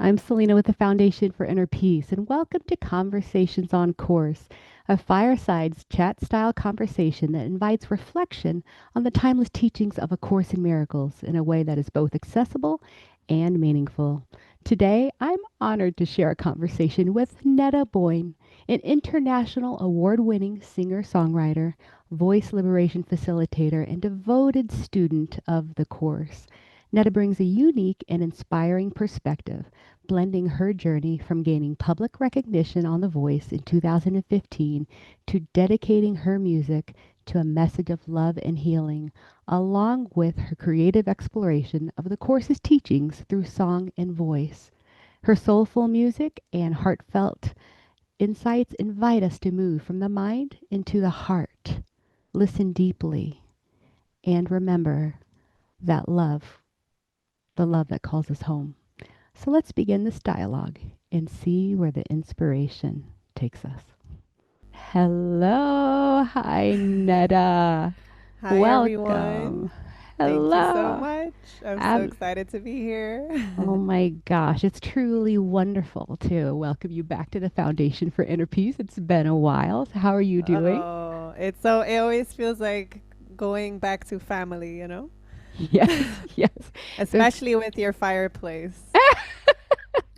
I'm Celina with the Foundation for Inner Peace, and welcome to Conversations on Course, a fireside chat style conversation that invites reflection on the timeless teachings of A Course in Miracles in a way that is both accessible and meaningful. Today, I'm honored to share a conversation with Neda Boin, an international award winning singer songwriter, voice liberation facilitator, and devoted student of the Course. Netta brings a unique and inspiring perspective, blending her journey from gaining public recognition on The Voice in 2015 to dedicating her music to a message of love and healing, along with her creative exploration of the Course's teachings through song and voice. Her soulful music and heartfelt insights invite us to move from the mind into the heart. Listen deeply and remember that love, the love that calls us home. So let's begin this dialogue and see where the inspiration takes us. Hello. Hi, Neda. Hi, everyone. Welcome. Thank you so Hello. much. I'm so Ab- excited to be here. oh my gosh, it's truly wonderful to welcome you back to the Foundation for Inner Peace. It's been a while. So how are you doing? Oh, it always feels like going back to family, Yes, yes. This especially with your fireplace.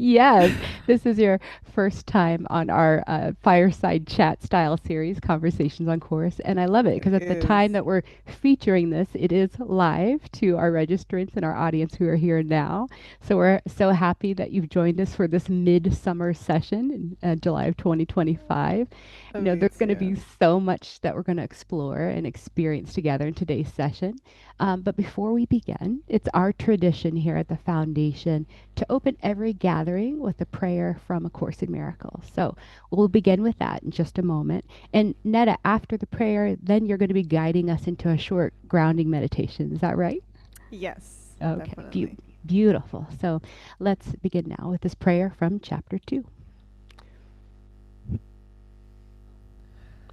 Yes, this is your first time on our fireside chat style series, Conversations on Course. And I love it It because at the is. time that we're featuring this, it is live to our registrants and our audience who are here now. So we're so happy that you've joined us for this midsummer session in July of 2025. Me There's going to be too. so much that we're going to explore and experience together in today's session. But before we begin, it's our tradition here at the Foundation to open every gathering with a prayer from A Course in Miracles. So we'll begin with that in just a moment. And Netta, after the prayer, then you're going to be guiding us into a short grounding meditation. Is that right? Yes, Okay, definitely. beautiful. So let's begin now with this prayer from chapter 2.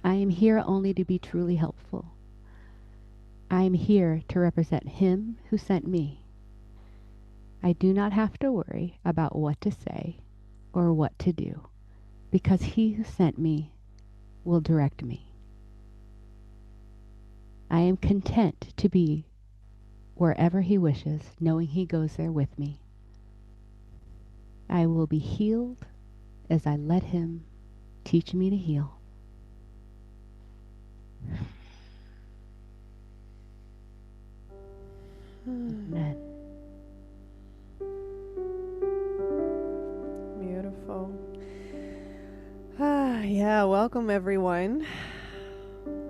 I am here only to be truly helpful. I am here to represent Him who sent me. I do not have to worry about what to say or what to do, because He who sent me will direct me. I am content to be wherever He wishes, knowing He goes there with me. I will be healed as I let Him teach me to heal. Amen. Beautiful. Yeah, welcome everyone.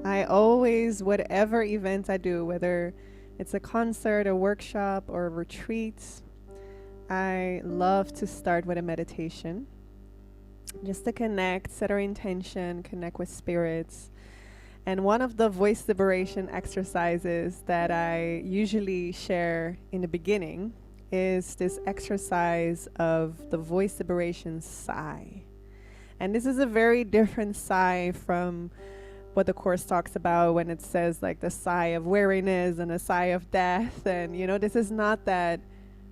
I always, whatever event I do, whether it's a concert, a workshop, or a retreat, I love to start with a meditation just to connect, set our intention, connect with spirits. And one of the voice liberation exercises that I usually share in the beginning is this exercise of the voice liberation sigh. And this is a very different sigh from what the Course talks about when it says like the sigh of weariness and a sigh of death. And, this is not that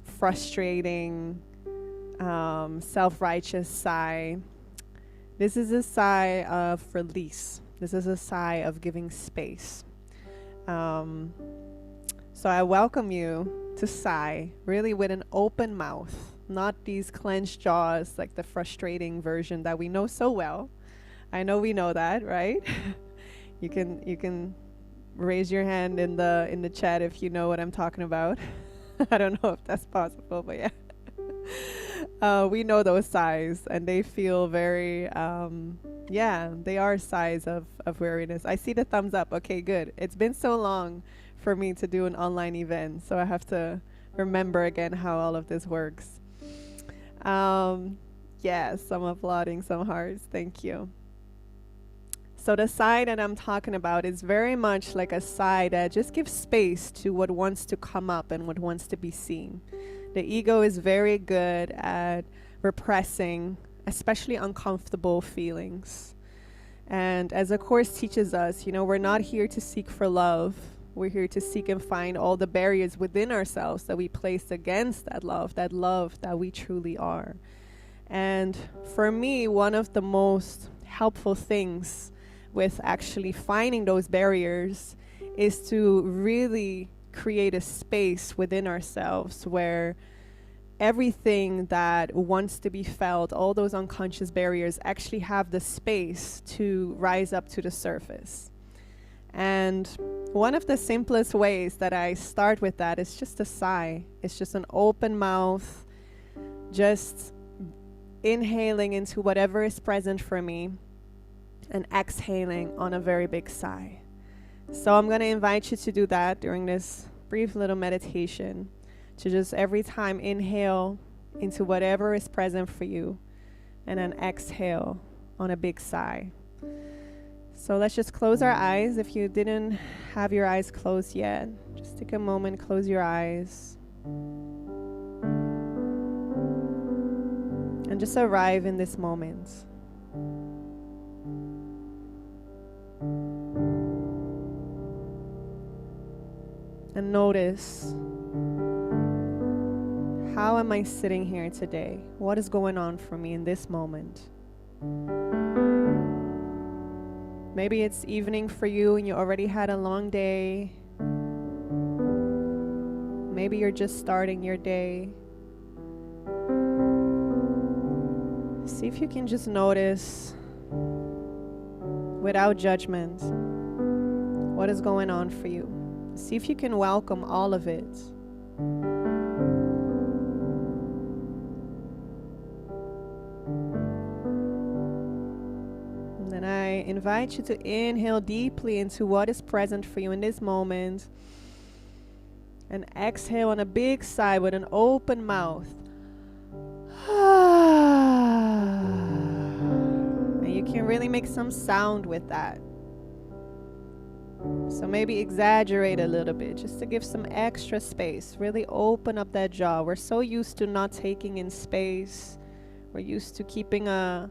frustrating, self-righteous sigh. This is a sigh of release. This is a sigh of giving space. So I welcome you to sigh really with an open mouth, not these clenched jaws like the frustrating version that we know so well. I know we know that, right? You can raise your hand in the chat if you know what I'm talking about. I don't know if that's possible, but yeah. We know those sighs, and they feel very, they are sighs of weariness. I see the thumbs up. Okay, good. It's been so long for me to do an online event, so I have to remember again how all of this works. Yes, some applauding, some hearts. Thank you. So the sigh that I'm talking about is very much like a sigh that just gives space to what wants to come up and what wants to be seen. The ego is very good at repressing, especially uncomfortable feelings. And as the Course teaches us, we're not here to seek for love. We're here to seek and find all the barriers within ourselves that we place against that love that we truly are. And for me, one of the most helpful things with actually finding those barriers is to really create a space within ourselves where everything that wants to be felt, all those unconscious barriers, actually have the space to rise up to the surface. And one of the simplest ways that I start with that is just a sigh. It's just an open mouth, just inhaling into whatever is present for me and exhaling on a very big sigh. So I'm going to invite you to do that during this brief little meditation, to just every time inhale into whatever is present for you and then exhale on a big sigh. So let's just close our eyes. If you didn't have your eyes closed yet, just take a moment, close your eyes, and just arrive in this moment. And notice, how am I sitting here today? What is going on for me in this moment? Maybe it's evening for you and you already had a long day. Maybe you're just starting your day. See if you can just notice, without judgment, what is going on for you. See if you can welcome all of it. And then I invite you to inhale deeply into what is present for you in this moment. And exhale on a big sigh with an open mouth. And you can really make some sound with that. So maybe exaggerate a little bit just to give some extra space. Really open up that jaw. We're so used to not taking in space. We're used to keeping a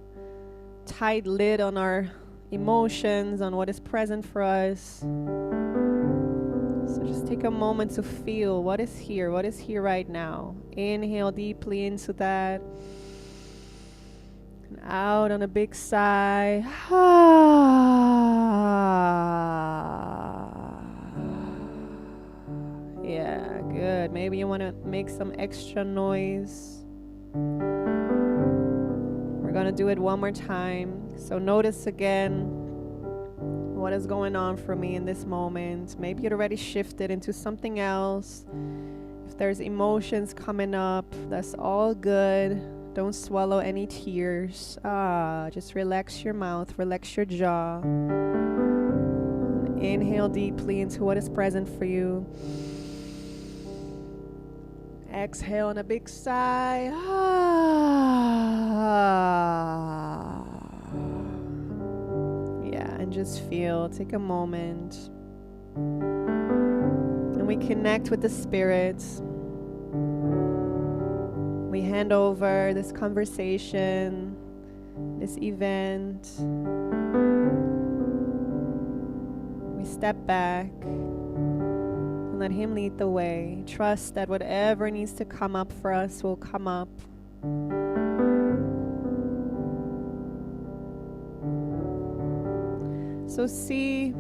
tight lid on our emotions, on what is present for us. So just take a moment to feel what is here right now. Inhale deeply into that. And out on a big sigh. Yeah, good. Maybe you want to make some extra noise. We're going to do it one more time. So notice again what is going on for me in this moment. Maybe you'd already shifted into something else. If there's emotions coming up, that's all good. Don't swallow any tears. Just relax your mouth, relax your jaw. And inhale deeply into what is present for you. Exhale on a big sigh. Yeah, and just feel. Take a moment. And we connect with the spirit. We hand over this conversation, this event. We step back and let him lead the way. Trust that whatever needs to come up for us will come up. So see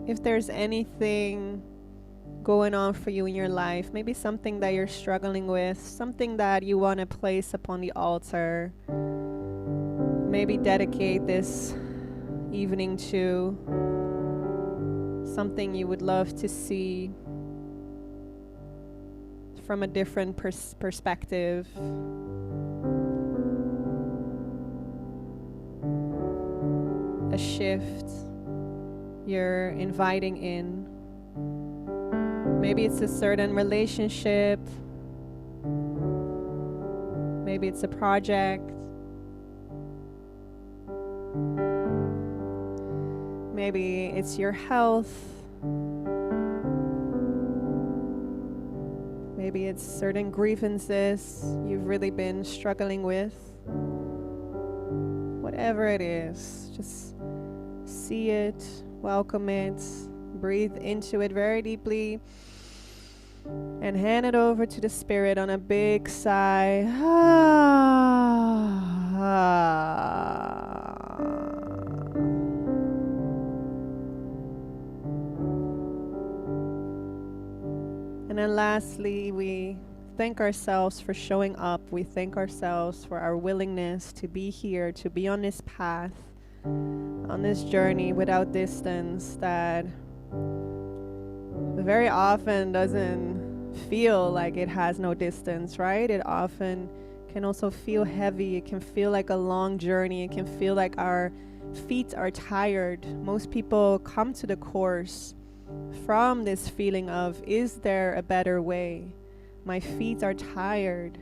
if there's anything going on for you in your life, maybe something that you're struggling with, something that you want to place upon the altar. Maybe dedicate this evening to something you would love to see from a different perspective. A shift you're inviting in. Maybe it's a certain relationship. Maybe it's a project. Maybe it's your health. Maybe it's certain grievances you've really been struggling with. Whatever it is, just see it, welcome it, Breathe into it very deeply and hand it over to the spirit on a big sigh. And then lastly, we thank ourselves for showing up. We thank ourselves for our willingness to be here, to be on this path, on this journey without distance that very often doesn't feel like it has no distance, right? It often can also feel heavy. It can feel like a long journey. It can feel like our feet are tired. Most people come to the course from this feeling of, is there a better way? My feet are tired.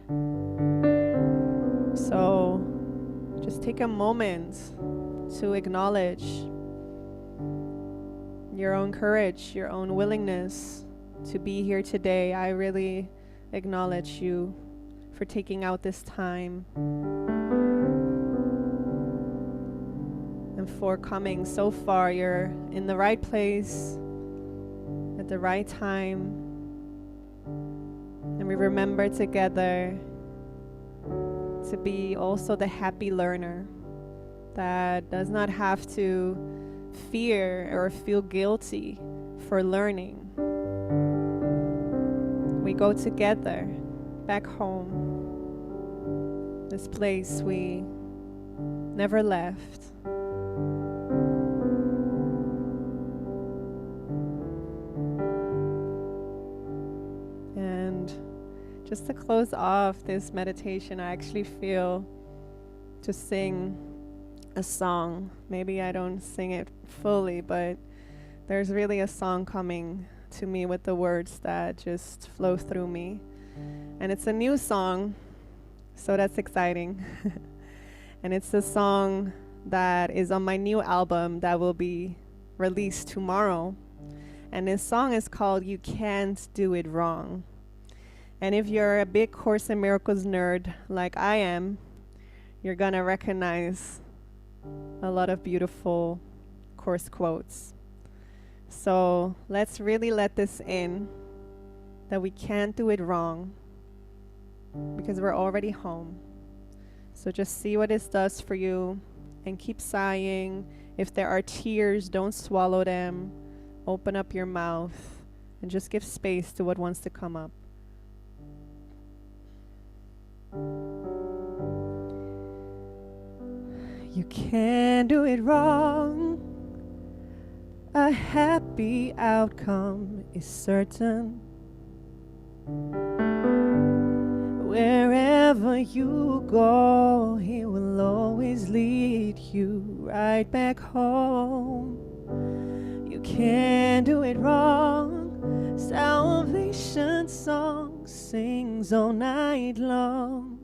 So just take a moment to acknowledge your own courage, your own willingness to be here today. I really acknowledge you for taking out this time and for coming so far. You're in the right place at the right time. And we remember together to be also the happy learner that does not have to fear or feel guilty for learning. We go together back home, this place we never left. And just to close off this meditation, I actually feel to sing a song. Maybe I don't sing it fully, but there's really a song coming to me with the words that just flow through me. And it's a new song, so that's exciting. And it's a song that is on my new album that will be released tomorrow. And this song is called You Can't Do It Wrong. And if you're a big Course in Miracles nerd like I am, you're gonna recognize a lot of beautiful Course quotes. So let's really let this in, that we can't do it wrong because we're already home. So just see what this does for you and keep sighing. If there are tears, don't swallow them. Open up your mouth and just give space to what wants to come up. You can't do it wrong. A happy outcome is certain. Wherever you go, He will always lead you right back home. You can't do it wrong. Salvation song sings all night long.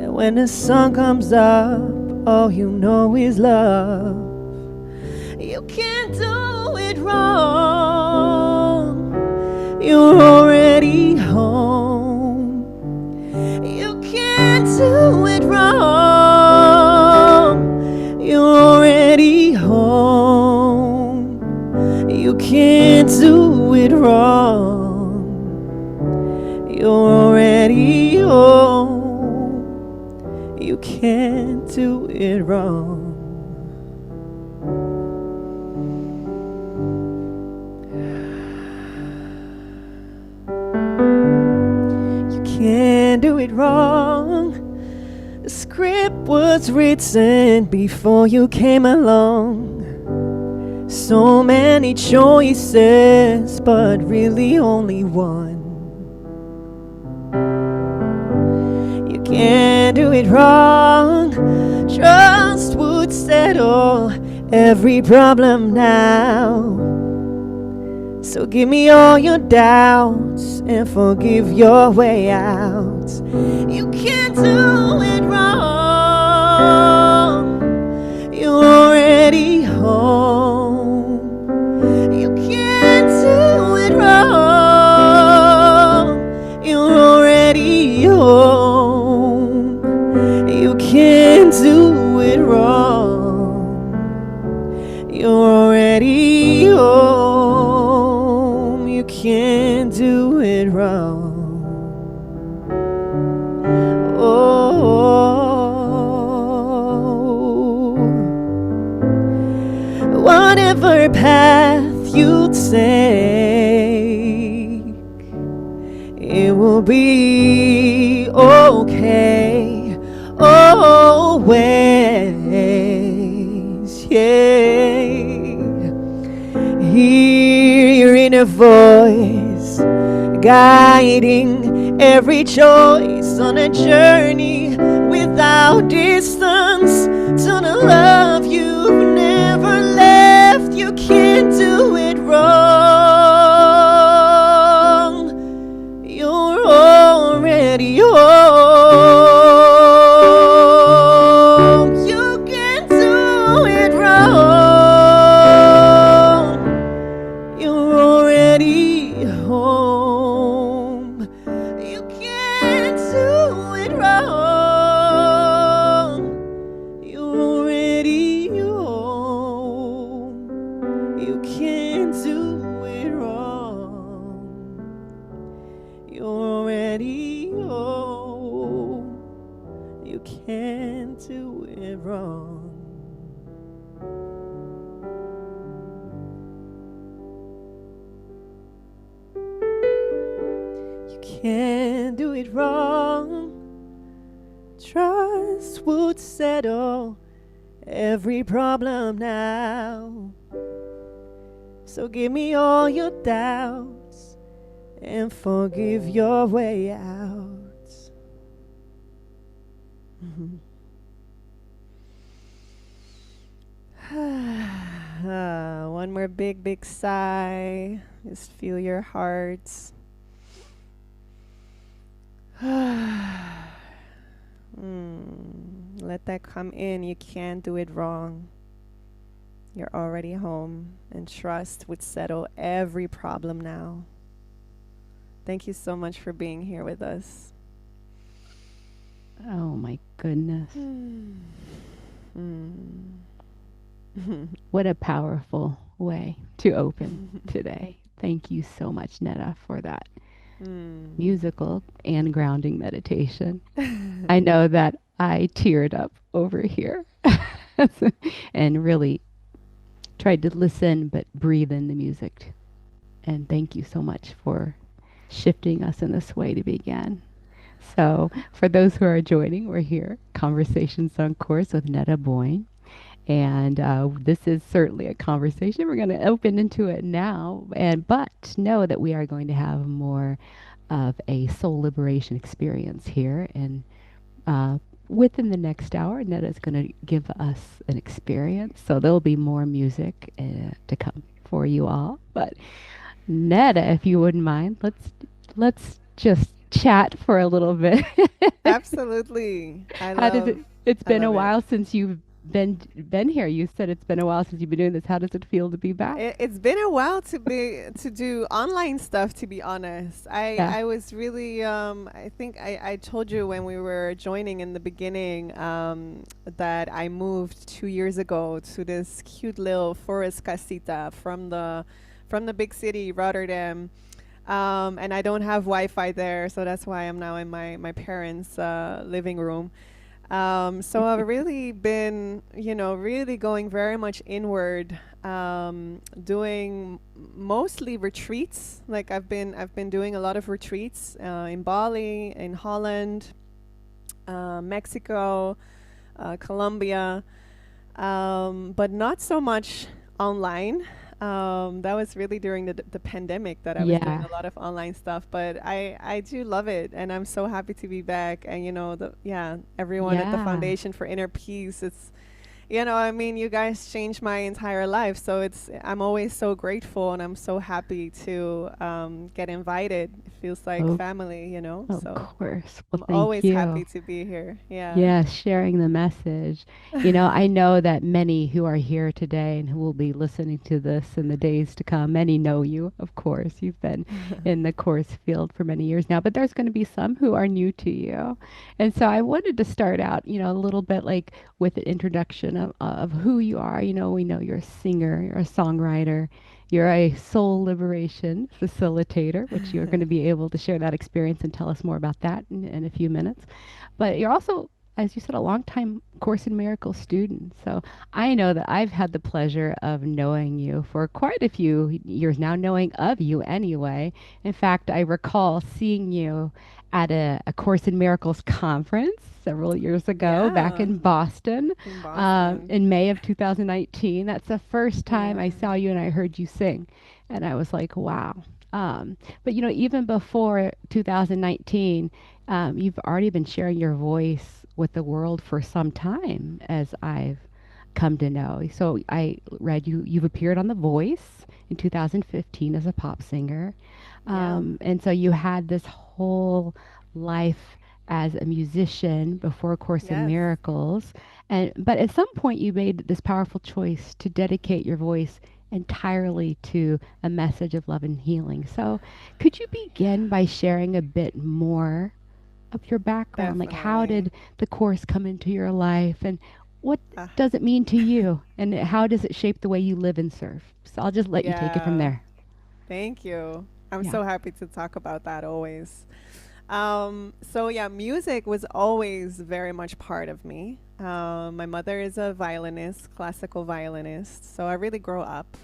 And when the sun comes up, all you know is love. You can't do it wrong. You're already home. You can't do it wrong. You're already home. You can't do it wrong. You're already home. You can't do it wrong. Can't do it wrong. The script was written before you came along. So many choices, but really only one. You can't do it wrong. Trust would settle every problem now. So give me all your doubts and forgive your way out. You can't do it wrong. You're already home. You can't do it wrong. You're already home. You can't do it wrong. You're already whatever path you take, it will be okay, always, yeah. Hearing a voice guiding every choice on a journey without distance to the love you've never left. You can't do it wrong. You're already home. You can't do it wrong. You're already home. You can't do it wrong. You're already home. You can't do it wrong. You're already home. You can't do it wrong. You can't do it wrong. Trust would settle every problem now. So give me all your doubts and forgive your way out. One more big, big sigh. Just feel your heart. Let that come in. You can't do it wrong. You're already home, and trust would settle every problem now. Thank you so much for being here with us. Oh my goodness. What a powerful way to open today. Thank you so much, Neda, for that musical and grounding meditation. I know that I teared up over here and really tried to listen but breathe in the music. And thank you so much for shifting us in this way to begin. So, for those who are joining, we're here, Conversations on Course with Neda Boin. And this is certainly a conversation. We're going to open into it now, but know that we are going to have more of a soul liberation experience here. And within the next hour, Neda is going to give us an experience. So there'll be more music to come for you all. But Neda, if you wouldn't mind, let's just chat for a little bit. Absolutely. How does it? It's I been a love it. while since you've been here. You said it's been a while since you've been doing this. How does it feel to be back? It's been a while to do online stuff, to be honest. Yeah. I was really I think I told you when we were joining in the beginning that I moved 2 years ago to this cute little forest casita from the big city, Rotterdam. And I don't have Wi-Fi there, so that's why I'm now in my parents' living room. So I've really been, really going very much inward, doing mostly retreats. Like I've been doing a lot of retreats in Bali, in Holland, Mexico, Colombia, but not so much online. That was really during the pandemic that I was doing Yeah. a lot of online stuff, but I do love it, and I'm so happy to be back. And everyone at the Yeah. Foundation for Inner Peace, I mean, you guys changed my entire life, so I'm always so grateful, and I'm so happy to get invited. It feels like Oh, family. of So course. Well, I'm thank always happy you. to be here. Yeah. Yeah, sharing the message. I know that many who are here today and who will be listening to this in the days to come, many know you, of course. You've been in the course field for many years now, but there's going to be some who are new to you. And so I wanted to start out, a little bit like with an introduction of who you are. We know you're a singer, you're a songwriter, you're a soul liberation facilitator, which you're going to be able to share that experience and tell us more about that in a few minutes. But you're also as you said, a longtime Course in Miracles student. So I know that I've had the pleasure of knowing you for quite a few years now, knowing of you anyway. In fact, I recall seeing you at a Course in Miracles conference several years ago back Yeah, in Boston in Boston. in May of 2019. That's the first time Yeah. I saw you and I heard you sing. And I was like, wow. But even before 2019, you've already been sharing your voice with the world for some time, as I've come to know. So I read you've appeared on The Voice in 2015 as a pop singer. Yeah. And so you had this whole life as a musician before Course in Yes. Miracles. But at some point you made this powerful choice to dedicate your voice entirely to a message of love and healing. So could you begin by sharing a bit more of your background? Like, how Definitely. did the course come into your life, and what Uh, does it mean to you, and how does it shape the way you live and serve? So I'll just let you take it from yeah. there. Thank you. I'm Yeah. so happy to talk about that always. So yeah, music was always very much part of me. My mother is a violinist, classical violinist. So I really grew up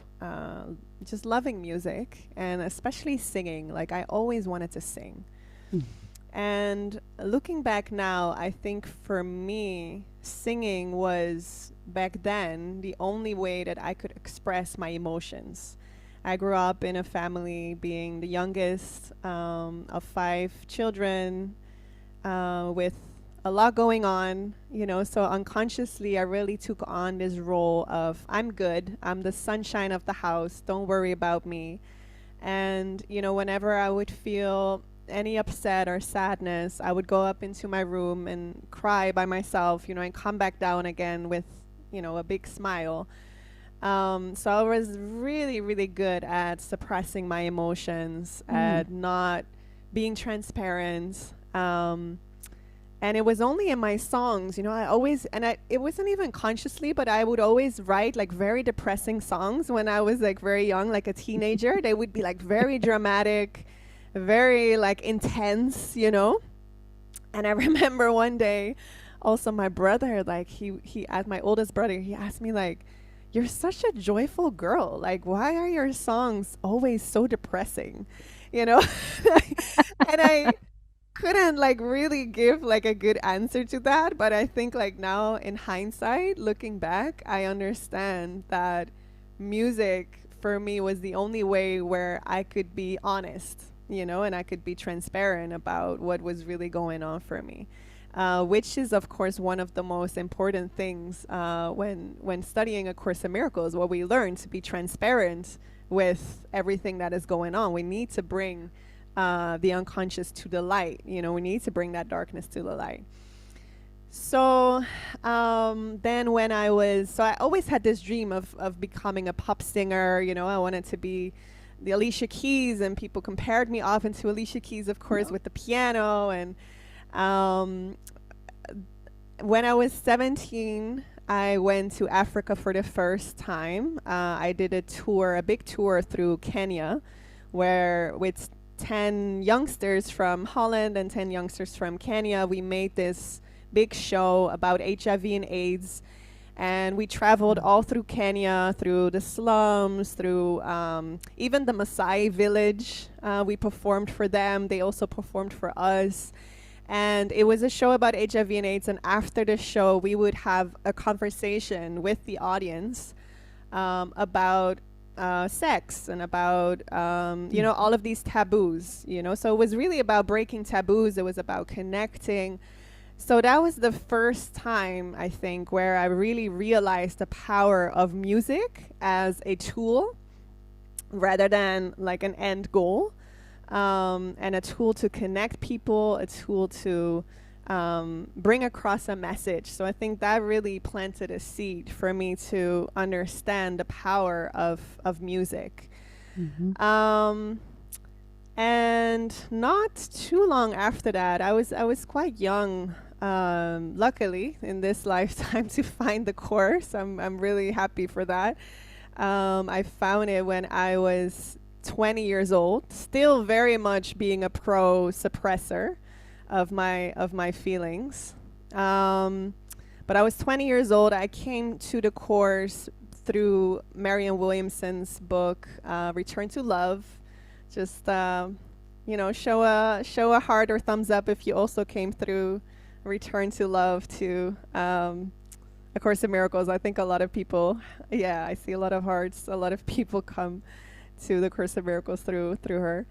just loving music and especially singing. Like I always wanted to sing. Mm. And looking back now, I think for me, singing was back then the only way that I could express my emotions. I grew up in a family being the youngest of five children with a lot going on, so unconsciously I really took on this role of I'm good, I'm the sunshine of the house, don't worry about me. And, whenever I would feel any upset or sadness, I would go up into my room and cry by myself, and come back down again with, a big smile. So I was really, really good at suppressing my emotions, Mm. at not being transparent. And it was only in my songs, I always, it wasn't even consciously, but I would always write like very depressing songs when I was like very young, like a teenager. They would be like very dramatic, very like intense. And I remember one day, also my brother, like he asked my oldest brother, he asked me like, "You're such a joyful girl. Like, why are your songs always so depressing?" You know, and I couldn't like really give like a good answer to that, but I think like now in hindsight, looking back, I understand that music for me was the only way where I could be honest, and I could be transparent about what was really going on for me. Which is, of course, one of the most important things when studying A Course in Miracles. What we learn to be transparent with everything that is going on. We need to bring the unconscious to the light. We need to bring that darkness to the light. So then I always had this dream of becoming a pop singer. I wanted to be the Alicia Keys, and people compared me often to Alicia Keys, of course, with the piano. And um, when I was 17, I went to Africa for the first time. I did a big tour through Kenya, where with 10 youngsters from Holland and 10 youngsters from Kenya, we made this big show about HIV and AIDS. And we traveled all through Kenya, through the slums, through even the Maasai village. We performed for them. They also performed for us. And it was a show about HIV and AIDS. And after the show, we would have a conversation with the audience about sex and about, all of these taboos, So it was really about breaking taboos. It was about connecting. So that was the first time, I think, where I really realized the power of music as a tool rather than like an end goal, and a tool to connect people, a tool to bring across a message. So I think that really planted a seed for me to understand the power of music. Mm-hmm. And not too long after that, I was quite young, luckily in this lifetime, to find the course. I'm really happy for that. I found it when I was 20 years old, still very much being a pro suppressor of my feelings. But I was 20 years old. I came to the course through Marianne Williamson's book, Return to Love. Just show a heart or thumbs up if you also came through Return to Love to A Course in Miracles. I think a lot of people, yeah, I see a lot of hearts. A lot of people come to the Course in Miracles through her.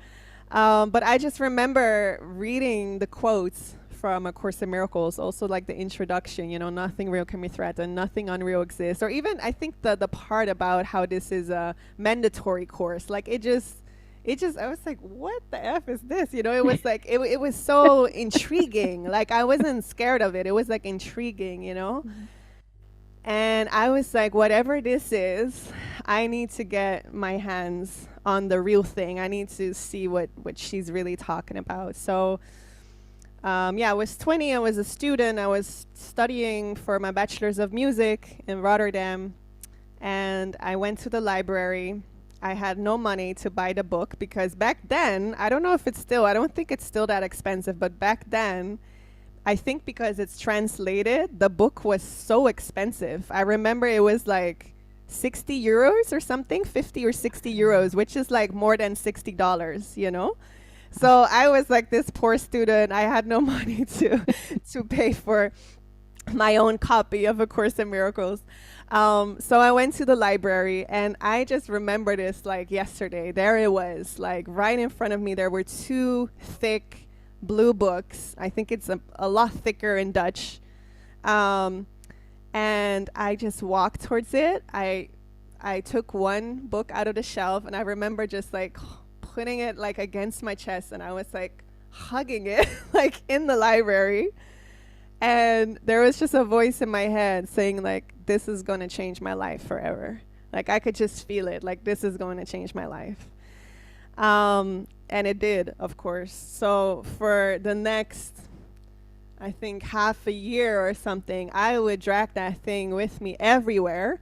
But I just remember reading the quotes from A Course in Miracles, also like the introduction, nothing real can be threatened, nothing unreal exists. Or even I think the part about how this is a mandatory course, like it just, I was like, what the F is this? It was like, it was so intriguing. Like I wasn't scared of it. It was like intriguing, And I was like, whatever this is, I need to get my hands on the real thing. I need to see what she's really talking about. So, I was 20. I was a student. I was studying for my bachelor's of music in Rotterdam. And I went to the library. I had no money to buy the book because back then, I don't know if it's still, I don't think it's still that expensive, but back then, I think because it's translated, the book was so expensive. I remember it was like 60 euros or something, 50 or 60 euros, which is like more than $60, So I was like this poor student. I had no money to pay for my own copy of A Course in Miracles. So I went to the library and I just remember this like yesterday. There it was, like right in front of me. There were two thick blue books. I think it's a lot thicker in Dutch. And I just walked towards it. I took one book out of the shelf and I remember just like putting it like against my chest and I was like hugging it like in the library. And there was just a voice in my head saying like, this is going to change my life forever. Like I could just feel it, like this is going to change my life. And it did, of course. So for the next, I think half a year or something, I would drag that thing with me everywhere.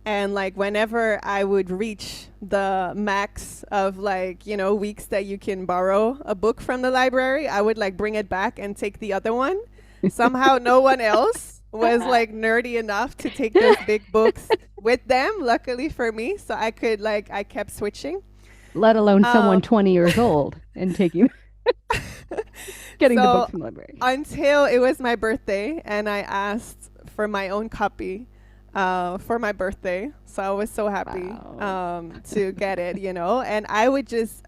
And like whenever I would reach the max of like, weeks that you can borrow a book from the library, I would like bring it back and take the other one. Somehow no one else was like nerdy enough to take those big books with them, luckily for me. So I kept switching. Let alone someone 20 years old and getting the book from the library. Until it was my birthday and I asked for my own copy for my birthday. So I was so happy to get it, and I would just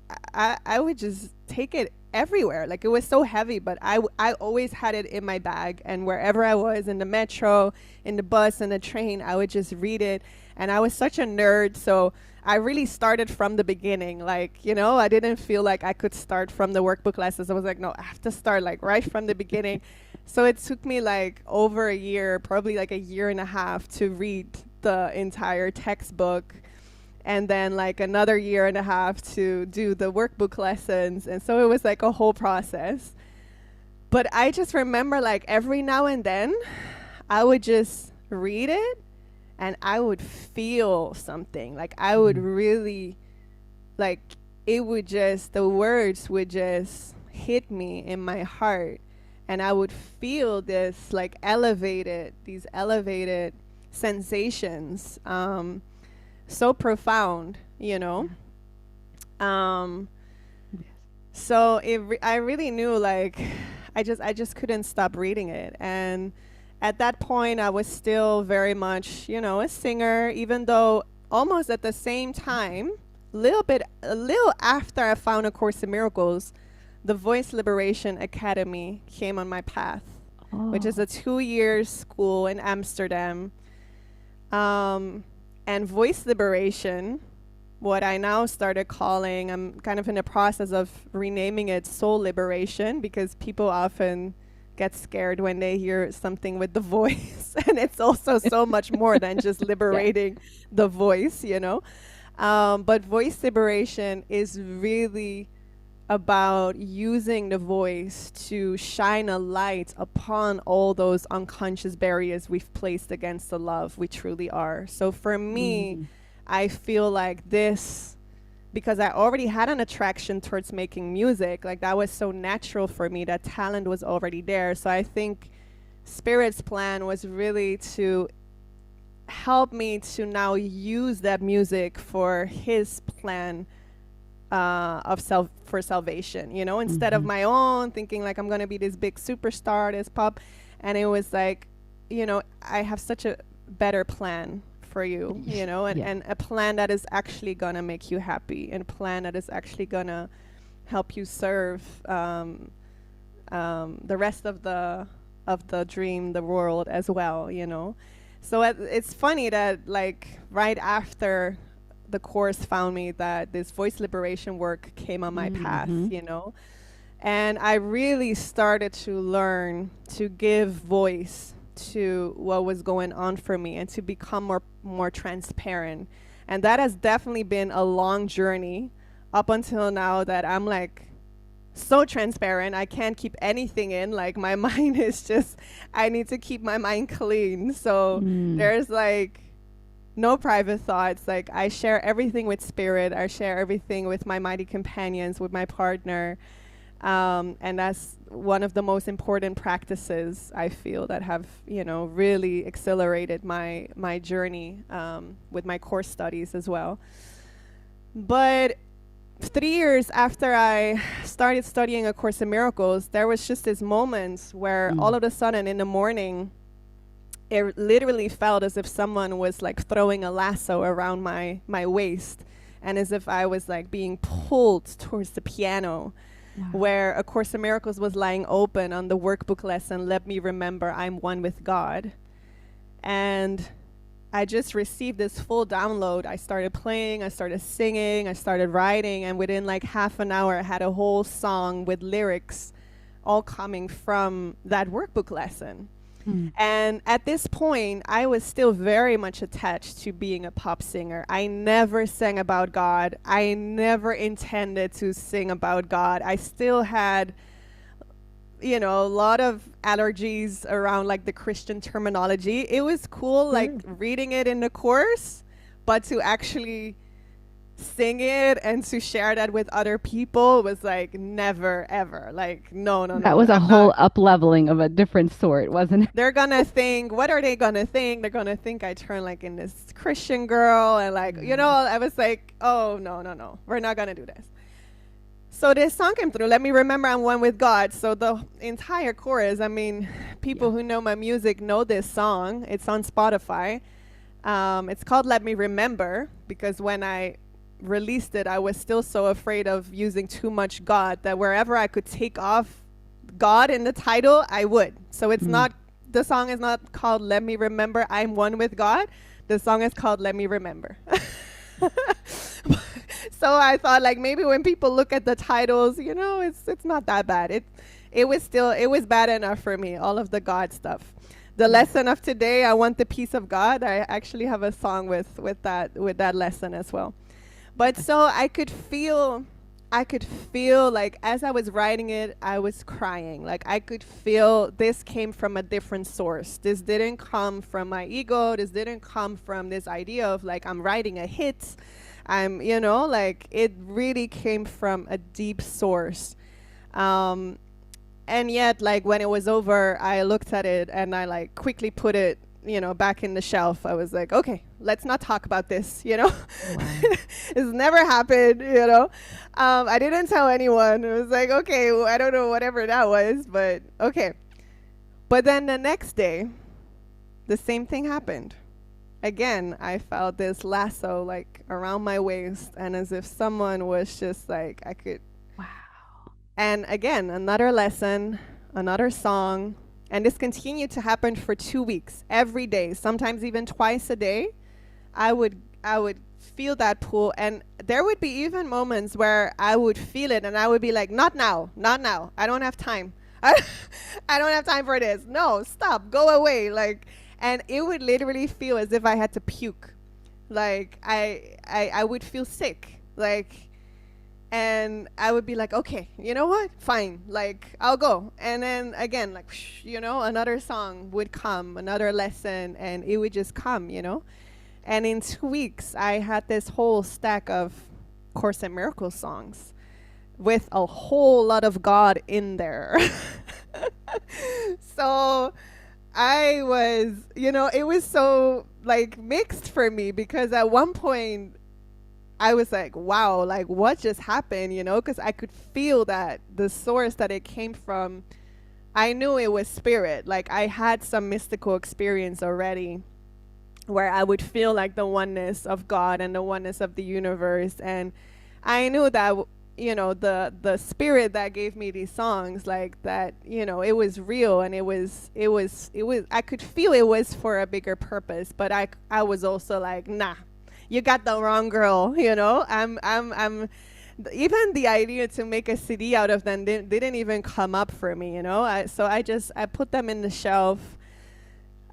take it everywhere. Like it was so heavy, but I always had it in my bag, and wherever I was, in the metro, in the bus, in the train, I would just read it. And I was such a nerd, so I really started from the beginning. Like, I didn't feel like I could start from the workbook lessons. I was like, no, I have to start like right from the beginning. So it took me like over a year, probably like a year and a half to read the entire textbook. And then like another year and a half to do the workbook lessons. And so it was like a whole process. But I just remember like every now and then I would just read it and I would feel something. Like I would really, like it would just, the words would just hit me in my heart. And I would feel this like these elevated sensations. So profound, So I really knew like I just couldn't stop reading it. And at that point I was still very much, a singer, even though almost at the same time, a little after I found A Course in Miracles, the Voice Liberation Academy came on my path, which is a 2-year school in Amsterdam. And voice liberation, what I now started calling, I'm kind of in the process of renaming it soul liberation, because people often get scared when they hear something with the voice. And it's also so much more than just liberating the voice, But voice liberation is really about using the voice to shine a light upon all those unconscious barriers we've placed against the love we truly are. So for me, I feel like this, because I already had an attraction towards making music, like that was so natural for me, that talent was already there. So I think Spirit's plan was really to help me to now use that music for His plan of for salvation, instead of Mm-hmm. my own thinking like I'm gonna be this big superstar, this pop. And it was like, I have such a better plan for you, and, Yeah. and a plan that is actually gonna make you happy, and a plan that is actually gonna help you serve the rest of the dream, the world as well. So it's funny that like right after the course found me that this voice liberation work came on my path, Mm-hmm. and I really started to learn to give voice to what was going on for me and to become more transparent. And that has definitely been a long journey up until now, that I'm like so transparent. I can't keep anything in. Like my mind is just, I need to keep my mind clean. So Mm. there's like no private thoughts. Like I share everything with Spirit. I share everything with my mighty companions, with my partner. And that's one of the most important practices I feel that have, really accelerated my journey with my course studies as well. But 3 years after I started studying A Course in Miracles, there was just this moment where all of a sudden in the morning, it literally felt as if someone was like throwing a lasso around my waist, and as if I was like being pulled towards the piano. Wow. Where A Course in Miracles was lying open on the workbook lesson, Let Me Remember I'm One with God. And I just received this full download. I started playing, I started singing, I started writing, and within like half an hour, I had a whole song with lyrics all coming from that workbook lesson. Mm. And at this point, I was still very much attached to being a pop singer. I never sang about God. I never intended to sing about God. I still had, a lot of allergies around like the Christian terminology. It was cool, like reading it in the course, but to actually sing it and to share that with other people was like never ever, like no, That was a I'm whole not. up leveling of a different sort, wasn't it? They're gonna think, what are they gonna think? They're gonna think I turn like in this Christian girl, and like, I was like, oh no, we're not gonna do this. So this song came through, Let Me Remember I'm One with God. So the entire chorus, I mean, people who know my music know this song. It's on Spotify. It's called Let Me Remember, because when I released it, I was still so afraid of using too much God that wherever I could take off God in the title, I would. So it's not, the song is not called Let Me Remember I'm One with God. The song is called Let Me Remember. So I thought like maybe when people look at the titles, it's not that bad. It was bad enough for me, all of the God stuff. The lesson of today, I want the peace of God. I actually have a song with that lesson as well. But so I could feel like as I was writing it, I was crying. Like I could feel this came from a different source. This didn't come from my ego. This didn't come from this idea of like I'm writing a hit. Like it really came from a deep source. And yet, like when it was over, I looked at it and I like quickly put it, back in the shelf. I was like, okay, let's not talk about this, Wow. It's never happened, I didn't tell anyone. It was like, okay, well, I don't know, whatever that was, but okay. But then the next day, the same thing happened. Again, I felt this lasso like around my waist, and as if someone was just like, I could. Wow. And again, another lesson, another song. And this continued to happen for 2 weeks, every day, sometimes even twice a day. I would feel that pull, and there would be even moments where I would feel it and I would be like, not now. I don't have time. I don't have time for this. No, stop, go away. Like, and it would literally feel as if I had to puke. Like I would feel sick. Like, and I would be like, okay, you know what? Fine. Like, I'll go. And then again, like, another song would come, another lesson, and it would just come, And in 2 weeks, I had this whole stack of Course in Miracles songs with a whole lot of God in there. So I was, it was so like mixed for me because at one point I was like, wow, like what just happened, because I could feel that the source that it came from, I knew it was spirit. Like I had some mystical experience already where I would feel like the oneness of God and the oneness of the universe. And I knew that the spirit that gave me these songs, like that, it was real, and it was I could feel it was for a bigger purpose, but I was also like, nah, you got the wrong girl, I'm even the idea to make a CD out of them didn't even come up for me, so I put them in the shelf.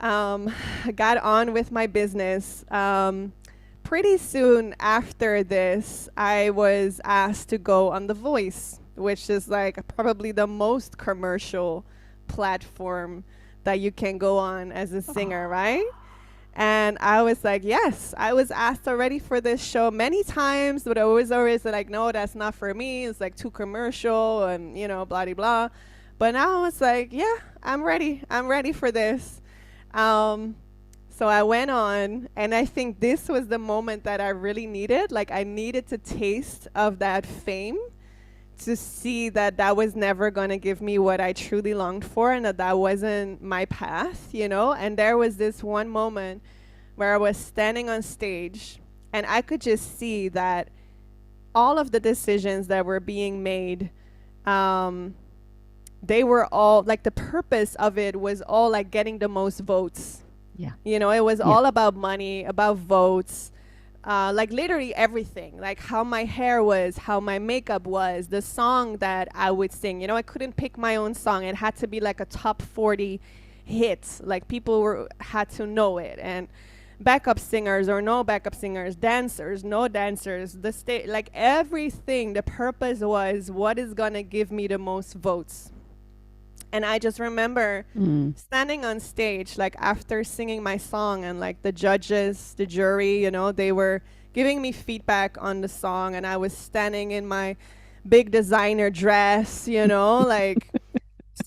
Got on with my business. Pretty soon after this, I was asked to go on The Voice, which is like probably the most commercial platform that you can go on as a singer, right? And I was like, yes, I was asked already for this show many times, but I was always like, no, that's not for me. It's like too commercial and, blah, blah, blah. But now I was like, yeah, I'm ready. I'm ready for this. So I went on, and I think this was the moment that I really needed. Like I needed to taste of that fame to see that that was never going to give me what I truly longed for, and that that wasn't my path, And there was this one moment where I was standing on stage, and I could just see that all of the decisions that were being made, they were all like, the purpose of it was all like getting the most votes. Yeah. It was all about money, about votes, like literally everything, like how my hair was, how my makeup was, the song that I would sing. I couldn't pick my own song. It had to be like a top 40 hit. Like people had to know it. And backup singers or no backup singers, dancers, no dancers, the state, like everything. The purpose was what is going to give me the most votes. And I just remember standing on stage, like after singing my song, and like the judges, the jury, they were giving me feedback on the song, and I was standing in my big designer dress, like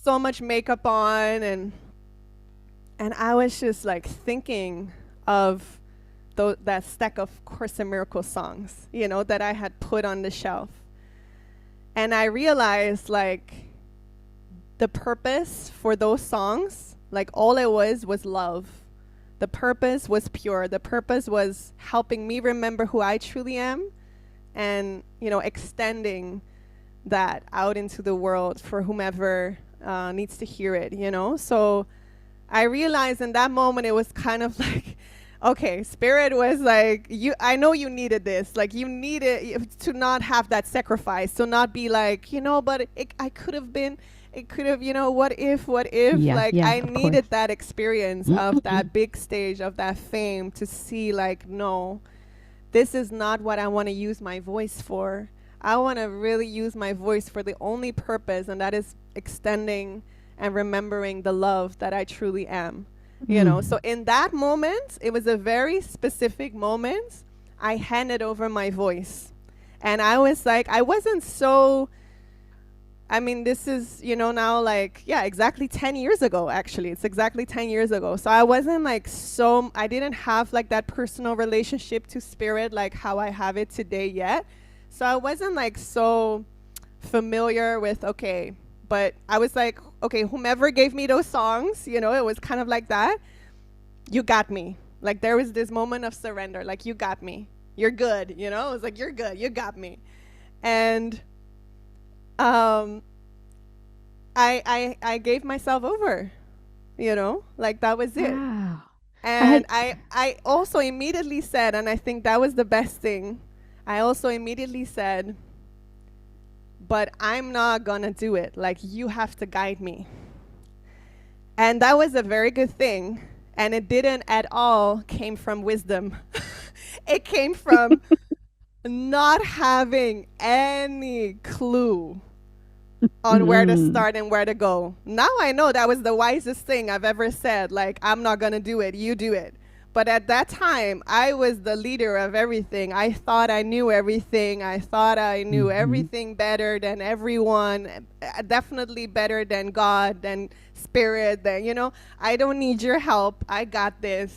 so much makeup on, and I was just like thinking of that stack of Course in Miracles songs, that I had put on the shelf. And I realized like the purpose for those songs, like all it was love. The purpose was pure. The purpose was helping me remember who I truly am, and extending that out into the world for whomever needs to hear it. So I realized in that moment it was kind of like, okay, Spirit was like, I know you needed this. Like you needed to not have that sacrifice, to not be like, but I could have been. It could have, what if? Yeah, like yeah, I of needed course. that experience of that big stage, of that fame, to see like, no, this is not what I want to use my voice for. I want to really use my voice for the only purpose, and that is extending and remembering the love that I truly am. So in that moment, it was a very specific moment. I handed over my voice, and I was like, I wasn't so, this is, now like, yeah, exactly 10 years ago, actually. It's exactly 10 years ago. So I wasn't like I didn't have like that personal relationship to Spirit like how I have it today yet. So I wasn't like so familiar with, okay, but I was like, okay, whomever gave me those songs, it was kind of like that. You got me. Like there was this moment of surrender, like you got me. You're good, it was like, you're good, you got me. And I gave myself over, like that was it. Wow. And I also immediately said, and I think that was the best thing, I also immediately said, but I'm not gonna do it. Like you have to guide me. And that was a very good thing. And it didn't at all came from wisdom. It came from not having any clue on where to start and where to go. Now I know that was the wisest thing I've ever said. Like, I'm not going to do it. You do it. But at that time, I was the leader of everything. I thought I knew everything. I thought I knew everything better than everyone, definitely better than God, than spirit that, I don't need your help. I got this.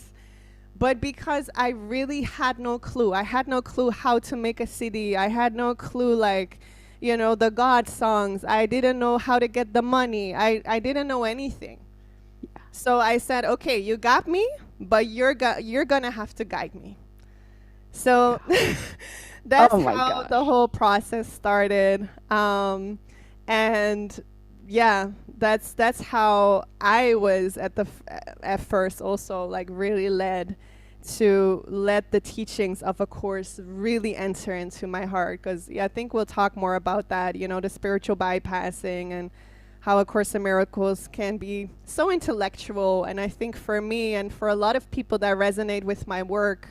But because I really had no clue, I had no clue how to make a CD. I had no clue, like, the God songs. I didn't know how to get the money. I didn't know anything. So I said, okay, you got me, but you're gonna have to guide me. So that's Oh my how the gosh. whole process started. And yeah, that's how I was at first also, like, really led to let the teachings of A Course really enter into my heart. Because I think we'll talk more about that, the spiritual bypassing and how A Course in Miracles can be so intellectual. And I think for me and for a lot of people that resonate with my work,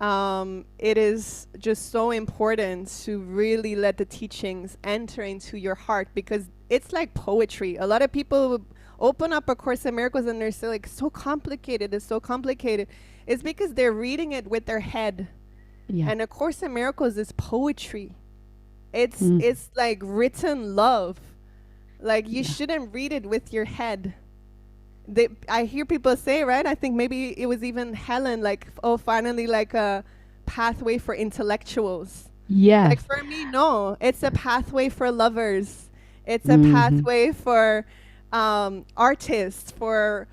it is just so important to really let the teachings enter into your heart, because it's like poetry. A lot of people open up A Course in Miracles and they're still like, so complicated, it's so complicated. It's because they're reading it with their head. Yeah. And A Course in Miracles is poetry. It's Mm. it's like written love. Like, you Yeah. shouldn't read it with your head. I hear people say, right? I think maybe it was even Helen, like, oh, finally, like a pathway for intellectuals. Like, Yes. for me, no, it's a pathway for lovers. It's a Hmm. pathway for artists, for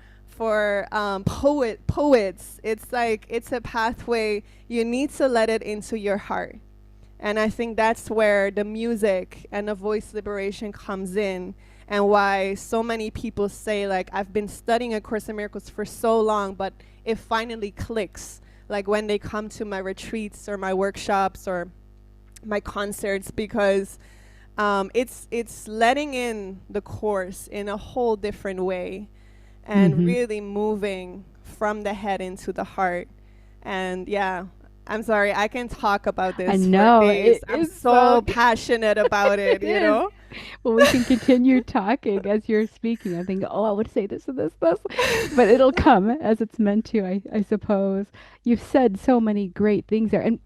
poets. It's like, it's a pathway. You need to let it into your heart. And I think that's where the music and the voice liberation comes in, and why so many people say, like, I've been studying A Course in Miracles for so long, but it finally clicks, like when they come to my retreats or my workshops or my concerts, because it's letting in the Course in a whole different way, and Hmm. really moving from the head into the heart. And yeah, I'm sorry, I can talk about I this for know days. it I'm is so so passionate about it it, you is. know? Well, we can continue talking as you're speaking. I think, oh, I would say this and this, but it'll come as it's meant to, I suppose. You've said so many great things there. And,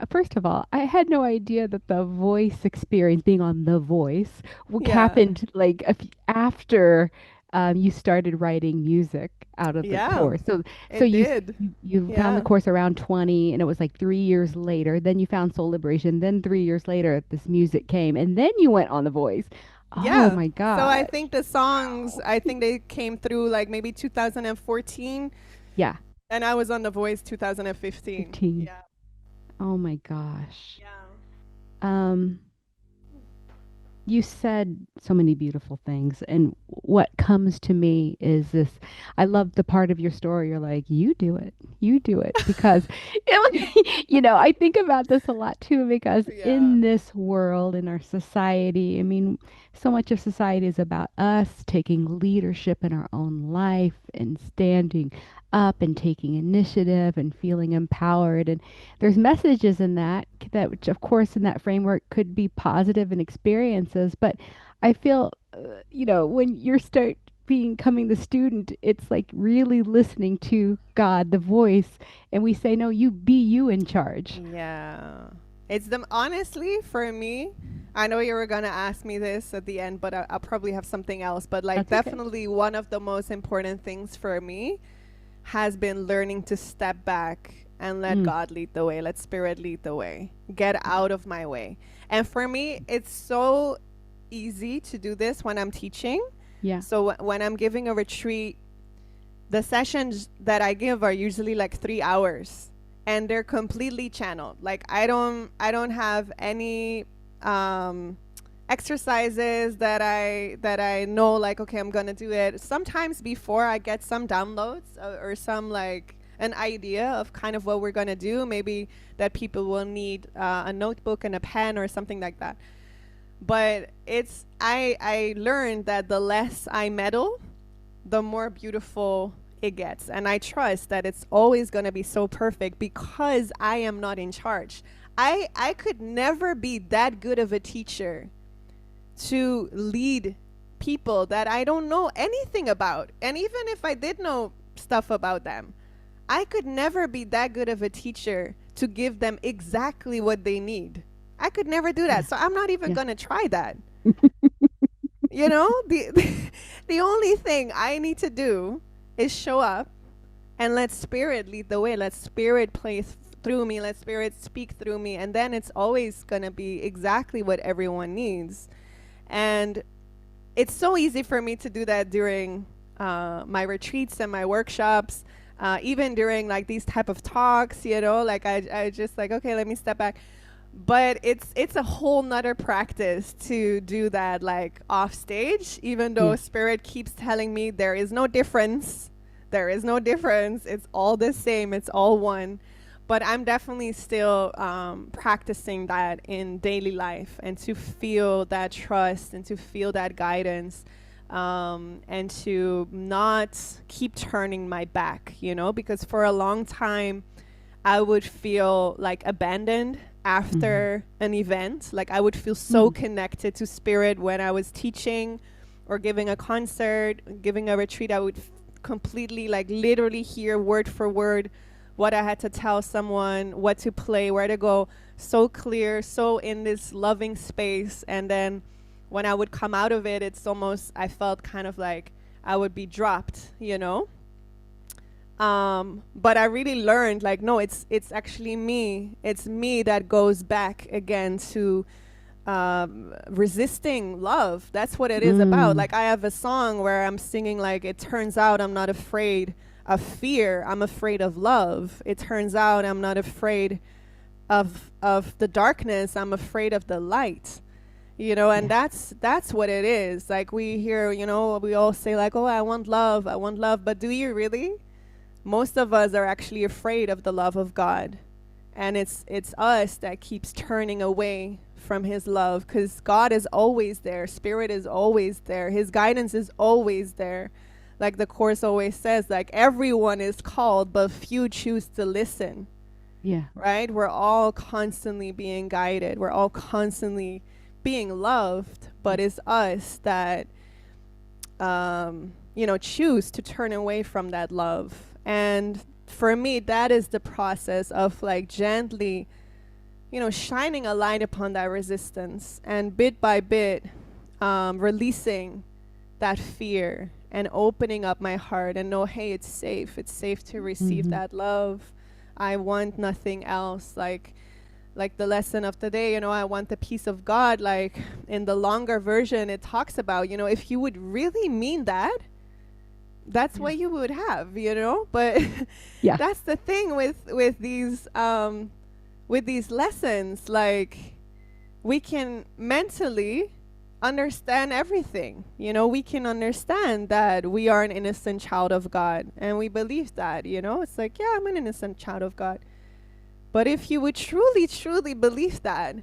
first of all, I had no idea that the voice experience, being on The Voice, Yeah. happened like after you started writing music out of the Yeah, course. So it did. you found the Yeah. course around 20, and it was like 3 years later. Then you found Soul Liberation. Then 3 years later, this music came, and then you went on The Voice. Oh Yeah. my So I gosh. think the songs, Wow. I think they came through like maybe 2014, Yeah, and I was on The Voice 2015. 15. Yeah. Oh my gosh. Yeah. Um, you said so many beautiful things, and what comes to me is this. I love the part of your story. You're like, you do it, because I think about this a lot too, because Yeah. in this world, in our society, I mean, so much of society is about us taking leadership in our own life and standing up and taking initiative and feeling empowered. And there's messages in that which, of course, in that framework could be positive and experiences, but I feel when you start becoming the student, it's like really listening to God, the voice, and we say, no, you be you in charge. Yeah. It's the honestly, for me, I know you were gonna ask me this at the end, but I'll probably have something else. But like, That's okay. definitely one of the most important things for me has been learning to step back and let Mm, God lead the way, let Spirit lead the way, get out of my way. And for me, it's so easy to do this when I'm teaching. yeah. So when I'm giving a retreat, the sessions that I give are usually like 3 hours, and they're completely channeled. Like, I don't have any um, exercises that I know, like, okay, I'm gonna do it. Sometimes before I get some downloads, or some, like, an idea of kind of what we're gonna do, maybe that people will need a notebook and a pen or something like that. But I learned that the less I meddle, the more beautiful it gets. And I trust that it's always going to be so perfect because I am not in charge. I could never be that good of a teacher to lead people that I don't know anything about. And even if I did know stuff about them, I could never be that good of a teacher to give them exactly what they need. I could never do Yeah. that. So I'm not even Yeah. going to try that. You know, the only thing I need to do is show up and let spirit lead the way. Let spirit play through me. Let spirit speak through me. And then it's always going to be exactly what everyone needs. And it's so easy for me to do that during my retreats and my workshops, even during like these type of talks, you know, like I just like, okay, let me step back. But it's a whole nother practice to do that like off stage, even though Yeah. spirit keeps telling me there is no difference. There is no difference. It's all the same. It's all one. But I'm definitely still practicing that in daily life, and to feel that trust and to feel that guidance, and to not keep turning my back, you know, because for a long time I would feel like abandoned after an event. Like I would feel so connected to spirit when I was teaching or giving a concert, giving a retreat. I would completely, like literally hear word for word what I had to tell someone, what to play, where to go, so clear, so in this loving space. And then when I would come out of it, it's almost, I felt kind of like I would be dropped, you know? But I really learned like, no, it's actually me. It's me that goes back again to resisting love. That's what it is about. Like I have a song where I'm singing like, it turns out I'm not afraid of fear. I'm afraid of love. It turns out I'm not afraid of the darkness. I'm afraid of the light. You know, and that's what it is. Like we hear, you know, we all say like, oh, I want love, but do you really? Most of us are actually afraid of the love of God. And it's us that keeps turning away from his love, because God is always there. Spirit is always there. His guidance is always there. Like the Course always says, like everyone is called, but few choose to listen. Yeah. Right? We're all constantly being guided. We're all constantly being loved, but it's us that, you know, choose to turn away from that love. And for me, that is the process of like gently, you know, shining a light upon that resistance, and bit by bit releasing that fear and opening up my heart and know, hey, it's safe. It's safe to receive that love. I want nothing else. Like the lesson of the day, you know, I want the peace of God. Like in the longer version, it talks about, you know, if you would really mean that, that's what you would have, you know. But that's the thing with these lessons. Like we can mentally understand everything, you know. We can understand that we are an innocent child of God, and we believe that, you know. It's like, yeah, I'm an innocent child of God. But if you would truly, truly believe that,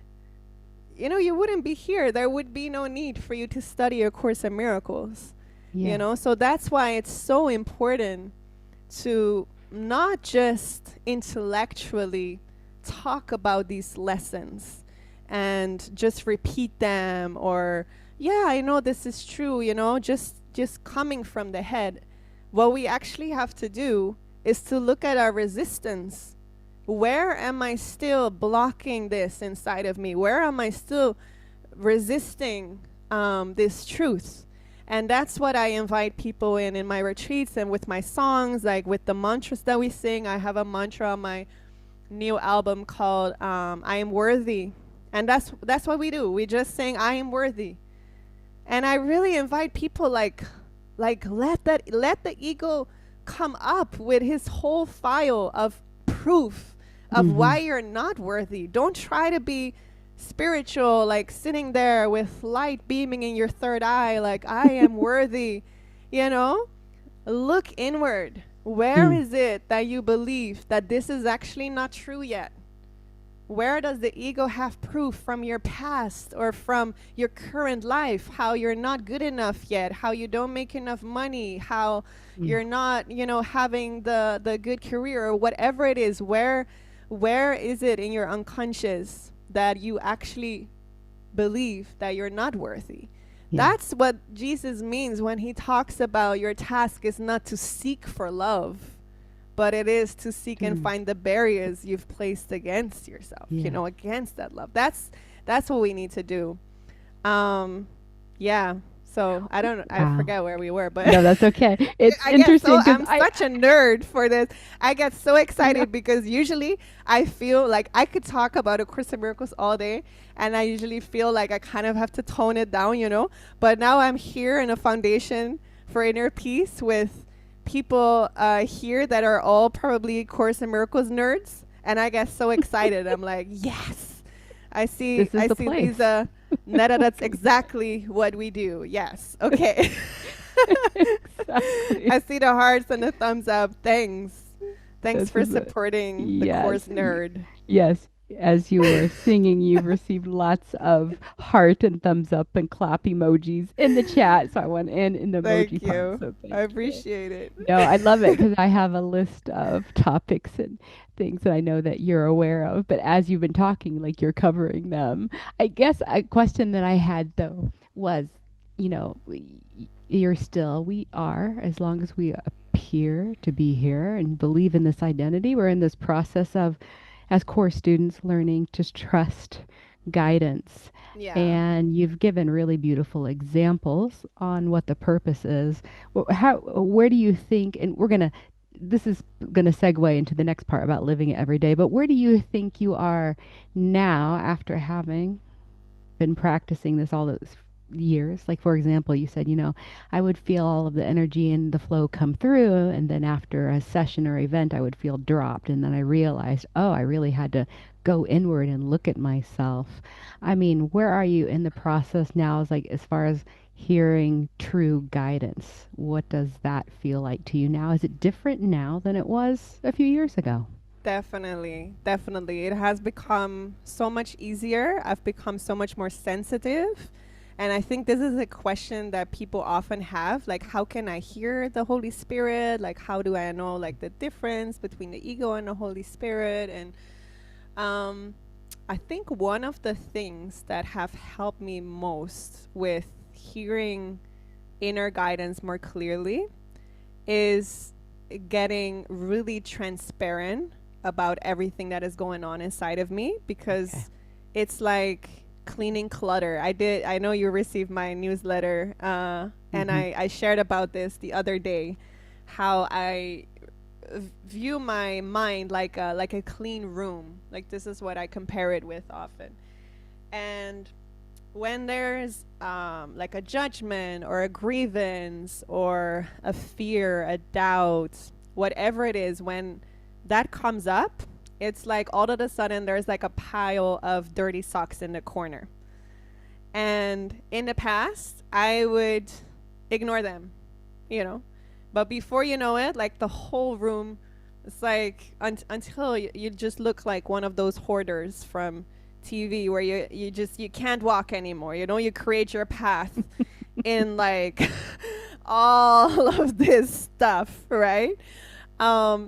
you know, you wouldn't be here. There would be no need for you to study A Course in Miracles. You know, so that's why it's so important to not just intellectually talk about these lessons and just repeat them, or, yeah, I know this is true, you know, just coming from the head. What we actually have to do is to look at our resistance. Where am I still blocking this inside of me? Where am I still resisting this truth? And that's what I invite people in my retreats and with my songs, like with the mantras that we sing. I have a mantra on my new album called I Am Worthy. And that's what we do. We just sing, I am worthy. And I really invite people like let the ego come up with his whole file of proof of why you're not worthy. Don't try to be spiritual, like sitting there with light beaming in your third eye, like I am worthy. You know, look inward. Where is it that you believe that this is actually not true yet? Where does the ego have proof from your past or from your current life, how you're not good enough yet, how you don't make enough money, how you're not, you know, having the good career, or whatever it is? Where is it in your unconscious that you actually believe that you're not worthy? That's what Jesus means when he talks about your task is not to seek for love, but it is to seek and find the barriers you've placed against yourself, you know, against that love. That's what we need to do. Yeah. So I Wow. forget where we were, but No, that's okay. It's I get so interesting because I'm I such a nerd for this. I get so know. excited because usually I feel like I could talk about A Course in Miracles all day, and I usually feel like I kind of have to tone it down, you know. But now I'm here in a foundation for inner peace with people here that are all probably Course in Miracles nerds, and I get so excited. I'm like, yes, This is I the see place. these Neda. That's exactly what we do. Yes, okay. Exactly. I see the hearts and the thumbs up. Thanks. Thanks This for is a supporting the yes. course nerd. Yes. As you were singing, you've received lots of heart and thumbs up and clap emojis in the chat. So I went in the emoji Thank part. you. So I thank you. appreciate it. No, I love it because I have a list of topics and things that I know that you're aware of. But as you've been talking, like you're covering them. I guess a question that I had though was, we are, as long as we appear to be here and believe in this identity, we're in this process of, as core students, learning to trust guidance. Yeah, And you've given really beautiful examples on what the purpose is. Where do you think, and this is going to segue into the next part about living it every day, but where do you think you are now after having been practicing this all those years? Like, for example, you said, I would feel all of the energy and the flow come through, and then after a session or event, I would feel dropped. And then I realized, oh, I really had to go inward and look at myself. I mean, where are you in the process now, as far as hearing true guidance? What does that feel like to you now? Is it different now than it was a few years ago? definitely. Definitely. It has become so much easier. I've become so much more sensitive. And I think this is a question that people often have, like, how can I hear the Holy Spirit? Like, how do I know, like, the difference between the ego and the Holy Spirit? And Um, I think one of the things that have helped me most with hearing inner guidance more clearly is getting really transparent about everything that is going on inside of me, Okay. because it's like cleaning clutter. I know you received my newsletter, and Hmm. I shared about this the other day, how I view my mind like a clean room. Like, this is what I compare it with often. And when there's like a judgment or a grievance or a fear, a doubt, whatever it is, when that comes up, it's like all of a sudden there's like a pile of dirty socks in the corner. And in the past, I would ignore them, you know. But before you know it, like the whole room, it's like until you just look like one of those hoarders from TV where you can't walk anymore. You know, you create your path in like all of this stuff, right?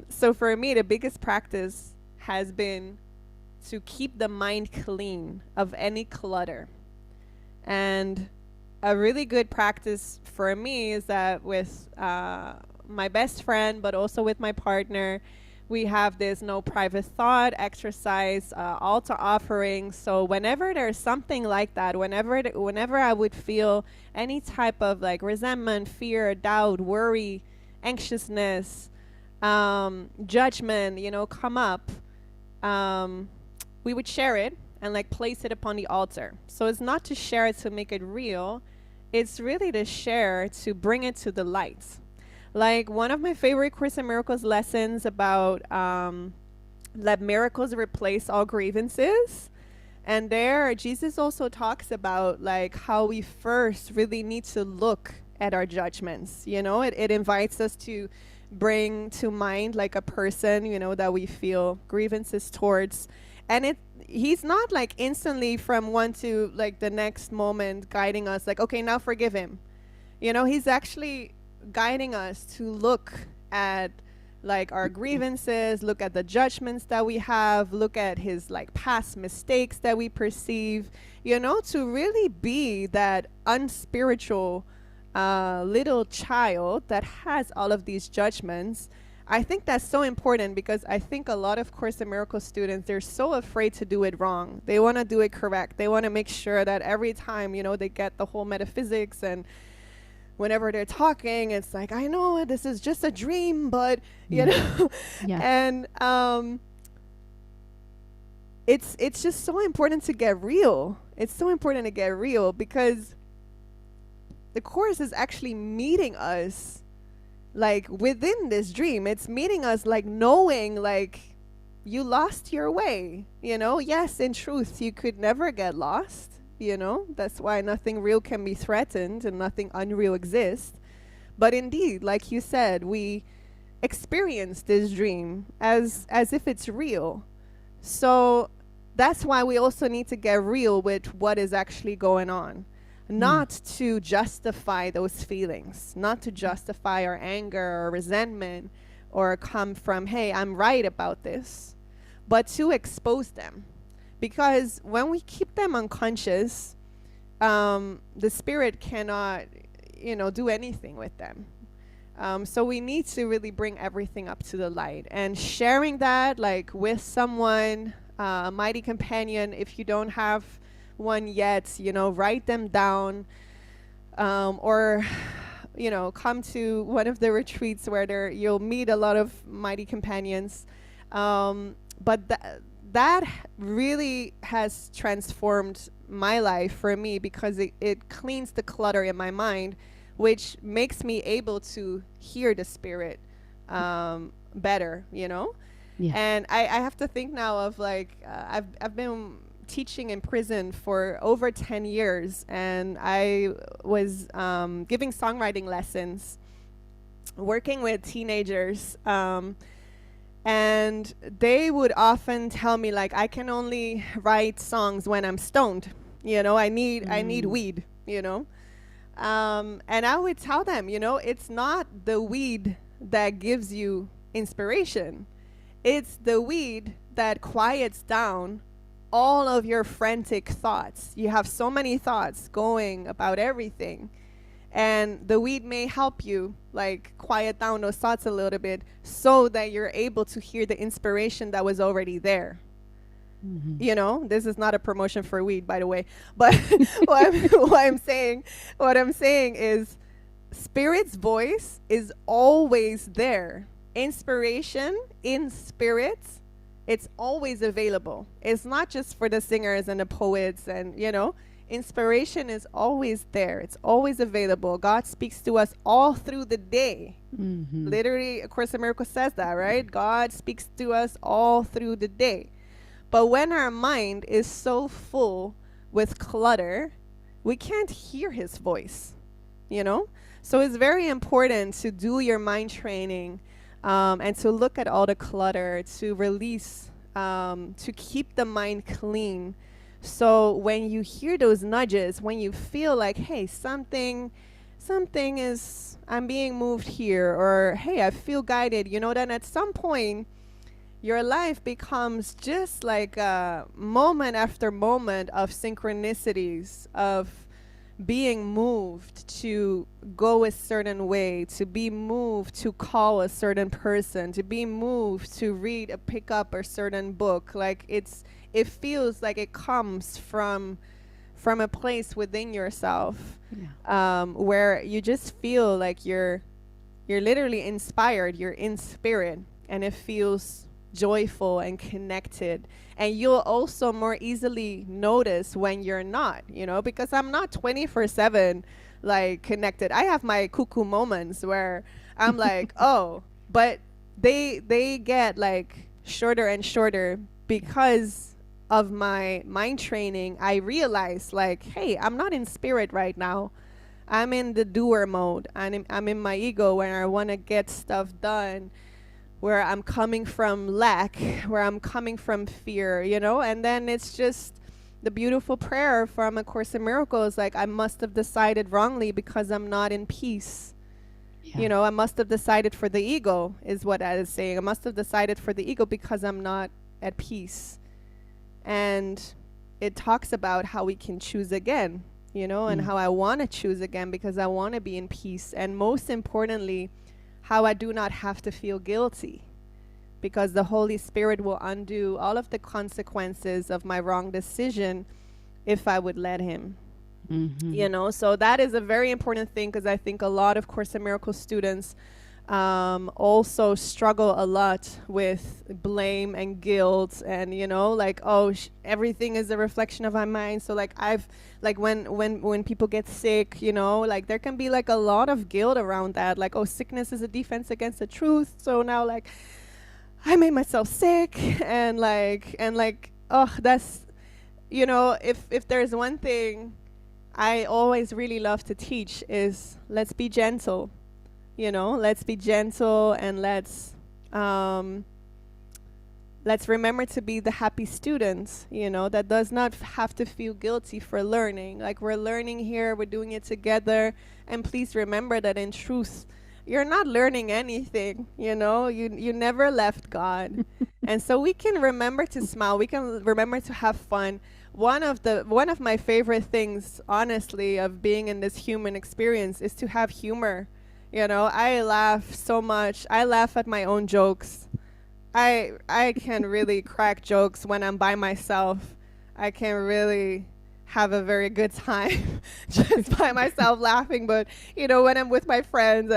So for me, the biggest practice has been to keep the mind clean of any clutter. And a really good practice for me is that with my best friend, but also with my partner, we have this no private thought exercise, altar offering. So whenever there's something like that, whenever I would feel any type of like resentment, fear, doubt, worry, anxiousness, judgment, come up, um, we would share it and like place it upon the altar. So it's not to share it to make it real, it's really to share to bring it to the light. Like one of my favorite Course in Miracles lessons about let miracles replace all grievances. And there, Jesus also talks about like how we first really need to look at our judgments. It invites us to bring to mind like a person, that we feel grievances towards. And he's not like instantly from one to like the next moment guiding us like, okay, now forgive him. He's actually guiding us to look at like our grievances, look at the judgments that we have, look at his like past mistakes that we perceive, to really be that unspiritual little child that has all of these judgments. I think that's so important because I think a lot of Course in Miracles students, they're so afraid to do it wrong. They want to do it correct. They want to make sure that every time, they get the whole metaphysics and whenever they're talking, it's like, I know this is just a dream, but you Yeah. know, Yeah. and it's just so important to get real. It's so important to get real because the course is actually meeting us like within this dream. It's meeting us like knowing like you lost your way, you know? Yes, in truth, you could never get lost, you know? That's why nothing real can be threatened and nothing unreal exists. But indeed, like you said, we experience this dream as if it's real. So that's why we also need to get real with what is actually going on. Not to justify those feelings, not to justify our anger or resentment or come from, hey, I'm right about this, but to expose them. Because when we keep them unconscious, the spirit cannot, do anything with them. So we need to really bring everything up to the light and sharing that like with someone, a mighty companion. If you don't have one yet, write them down, or come to one of the retreats where you'll meet a lot of mighty companions. But that really has transformed my life for me because it cleans the clutter in my mind, which makes me able to hear the spirit better, Yeah. And I have to think now of like I've been teaching in prison for over 10 years, and I was giving songwriting lessons, working with teenagers, and they would often tell me like I can only write songs when I'm stoned. I need weed. And I would tell them, it's not the weed that gives you inspiration. It's the weed that quiets down all of your frantic thoughts. You have so many thoughts going about everything. And the weed may help you like quiet down those thoughts a little bit so that you're able to hear the inspiration that was already there. This is not a promotion for weed, by the way, but what I'm saying is spirit's voice is always there. Inspiration in spirit, it's always available. It's not just for the singers and the poets and, inspiration is always there. It's always available. God speaks to us all through the day. Literally, A Course in Miracles says that, right? God speaks to us all through the day. But when our mind is so full with clutter, we can't hear his voice, So it's very important to do your mind training and to look at all the clutter, to release, to keep the mind clean. So when you hear those nudges, when you feel like, hey, something is, I'm being moved here, or hey, I feel guided, then at some point, your life becomes just like a moment after moment of synchronicities, of being moved to go a certain way, to be moved to call a certain person, to be moved to pick up a certain book. Like it feels like it comes from a place within yourself, where you just feel like you're literally inspired, you're in spirit, and it feels joyful and connected. And you'll also more easily notice when you're not, because I'm not 24/7 like connected. I have my cuckoo moments where I'm like, oh, but they get like shorter and shorter because of my mind training. I realize like, hey, I'm not in spirit right now. I'm in the doer mode. I'm in my ego where I want to get stuff done, where I'm coming from lack, where I'm coming from fear, and then it's just the beautiful prayer from A Course in Miracles, like I must have decided wrongly because I'm not in peace. I must have decided for the ego is what I was saying. I must have decided for the ego because I'm not at peace. And it talks about how we can choose again, and how I want to choose again because I want to be in peace. And most importantly, how I do not have to feel guilty, because the Holy Spirit will undo all of the consequences of my wrong decision if I would let him. Mm-hmm. So that is a very important thing, because I think a lot of Course in Miracles students also struggle a lot with blame and guilt, and like, oh, everything is a reflection of my mind. So like when people get sick, like there can be like a lot of guilt around that, like, oh, sickness is a defense against the truth, so now like I made myself sick, and oh, that's, if there's one thing I always really love to teach is, let's be gentle. Let's be gentle, and let's remember to be the happy students, that does not have to feel guilty for learning. Like, we're learning here, we're doing it together, and please remember that in truth, you're not learning anything, you never left God. And so we can remember to smile, we can remember to have fun. One of my favorite things, honestly, of being in this human experience is to have humor. I laugh so much. I laugh at my own jokes. I can really crack jokes when I'm by myself. I can really have a very good time just by myself laughing. But when I'm with my friends,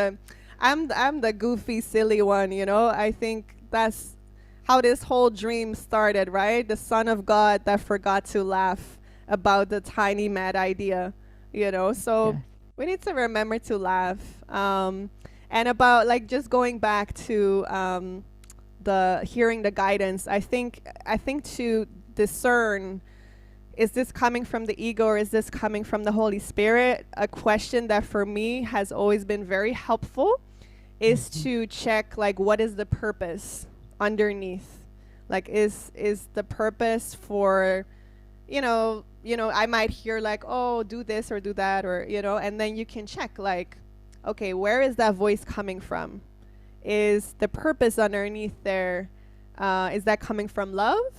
I'm the goofy, silly one. I think that's how this whole dream started, right? The Son of God that forgot to laugh about the tiny mad idea. So Yes. we need to remember to laugh. And about, like, just going back to the hearing the guidance, I think to discern, is this coming from the ego or is this coming from the Holy Spirit? A question that for me has always been very helpful is to check, like, what is the purpose underneath? Like, is the purpose for, I might hear like, oh, do this or do that, or, and then you can check, like, okay, where is that voice coming from? Is the purpose underneath there, is that coming from love,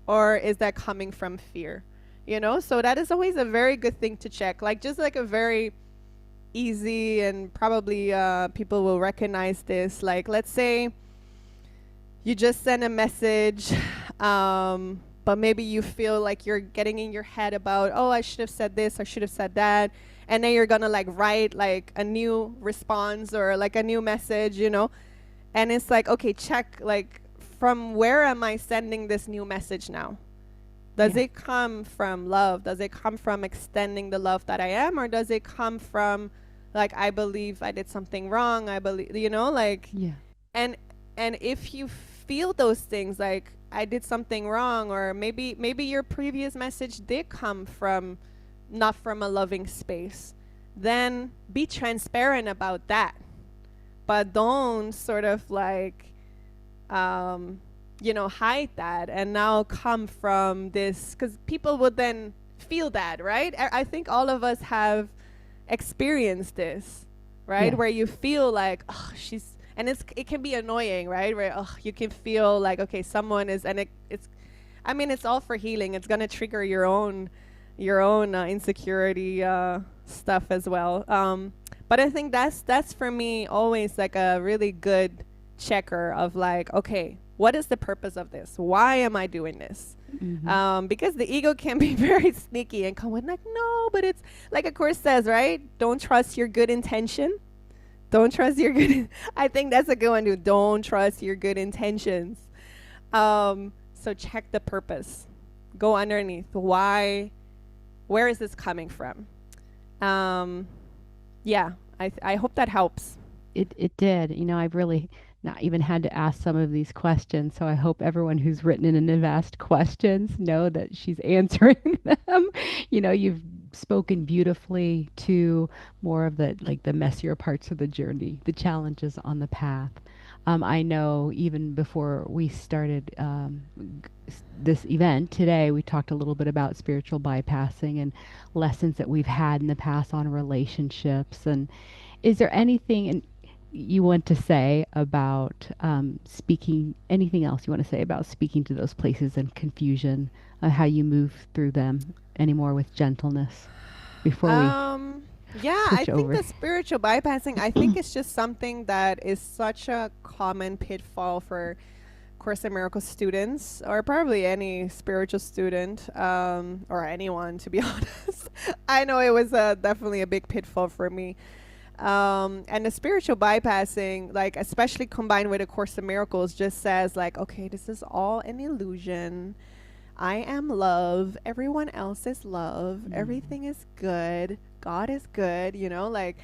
or is that coming from fear? So that is always a very good thing to check, like, just like a very easy, and probably people will recognize this, like, let's say you just send a message, but maybe you feel like you're getting in your head about, oh, I should have said this, I should have said that, and then you're gonna like write like a new response or like a new message, and it's like, okay, check, like, from where am I sending this new message now? Does it come from love? Does it come from extending the love that I am, or does it come from, like, I believe I did something wrong, I believe, like, Yeah. and if you feel those things, like, I did something wrong, or maybe your previous message did come from not from a loving space, then be transparent about that. But don't sort of like, hide that and now come from this, because people would then feel that, right? I think all of us have experienced this, right? Yes. Where you feel like, oh, and it can be annoying, right? Where, oh, you can feel like, okay, someone is, and it's all for healing. It's gonna trigger your own insecurity stuff as well. But I think that's for me always like a really good checker of, like, okay, what is the purpose of this? Why am I doing this? Because the ego can be very sneaky and come with like, no, but it's like a course says, right? Don't trust your good intention. Don't trust your good. I think that's a good one too. Don't trust your good intentions. So check the purpose. Go underneath. Why? Where is this coming from? Yeah, I hope that helps. It did. I've really not even had to ask some of these questions, so I hope everyone who's written in and have asked questions know that she's answering them. You've spoken beautifully to more of the messier parts of the journey, the challenges on the path. I know even before we started this event today, we talked a little bit about spiritual bypassing and lessons that we've had in the past on relationships. And is there anything you want to say about speaking, anything else you want to say about speaking to those places and confusion, how you move through them anymore with gentleness before we Yeah, I switch think over? the spiritual bypassing, I think it's just something that is such a common pitfall for Course in Miracles students, or probably any spiritual student, or anyone, to be honest. I know it was definitely a big pitfall for me. And the spiritual bypassing, like especially combined with A Course in Miracles, just says like, okay, this is all an illusion. I am love. Everyone else is love. Mm. Everything is good. God is good. Like,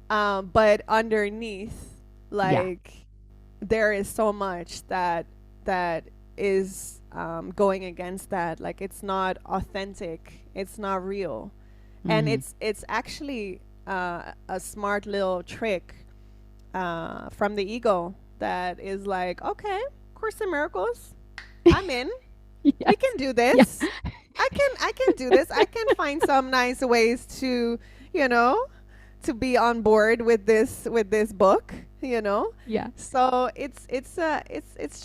but underneath, Yeah. like, there is so much that is going against that. Like, it's not authentic. It's not real, and Mm. it's actually a smart little trick from the ego that is like, okay, Course in Miracles, I'm in. We Yes. can do Yeah. this. I can do this. I can find some nice ways to, you know, to be on board with this book, you know. Yeah. So it's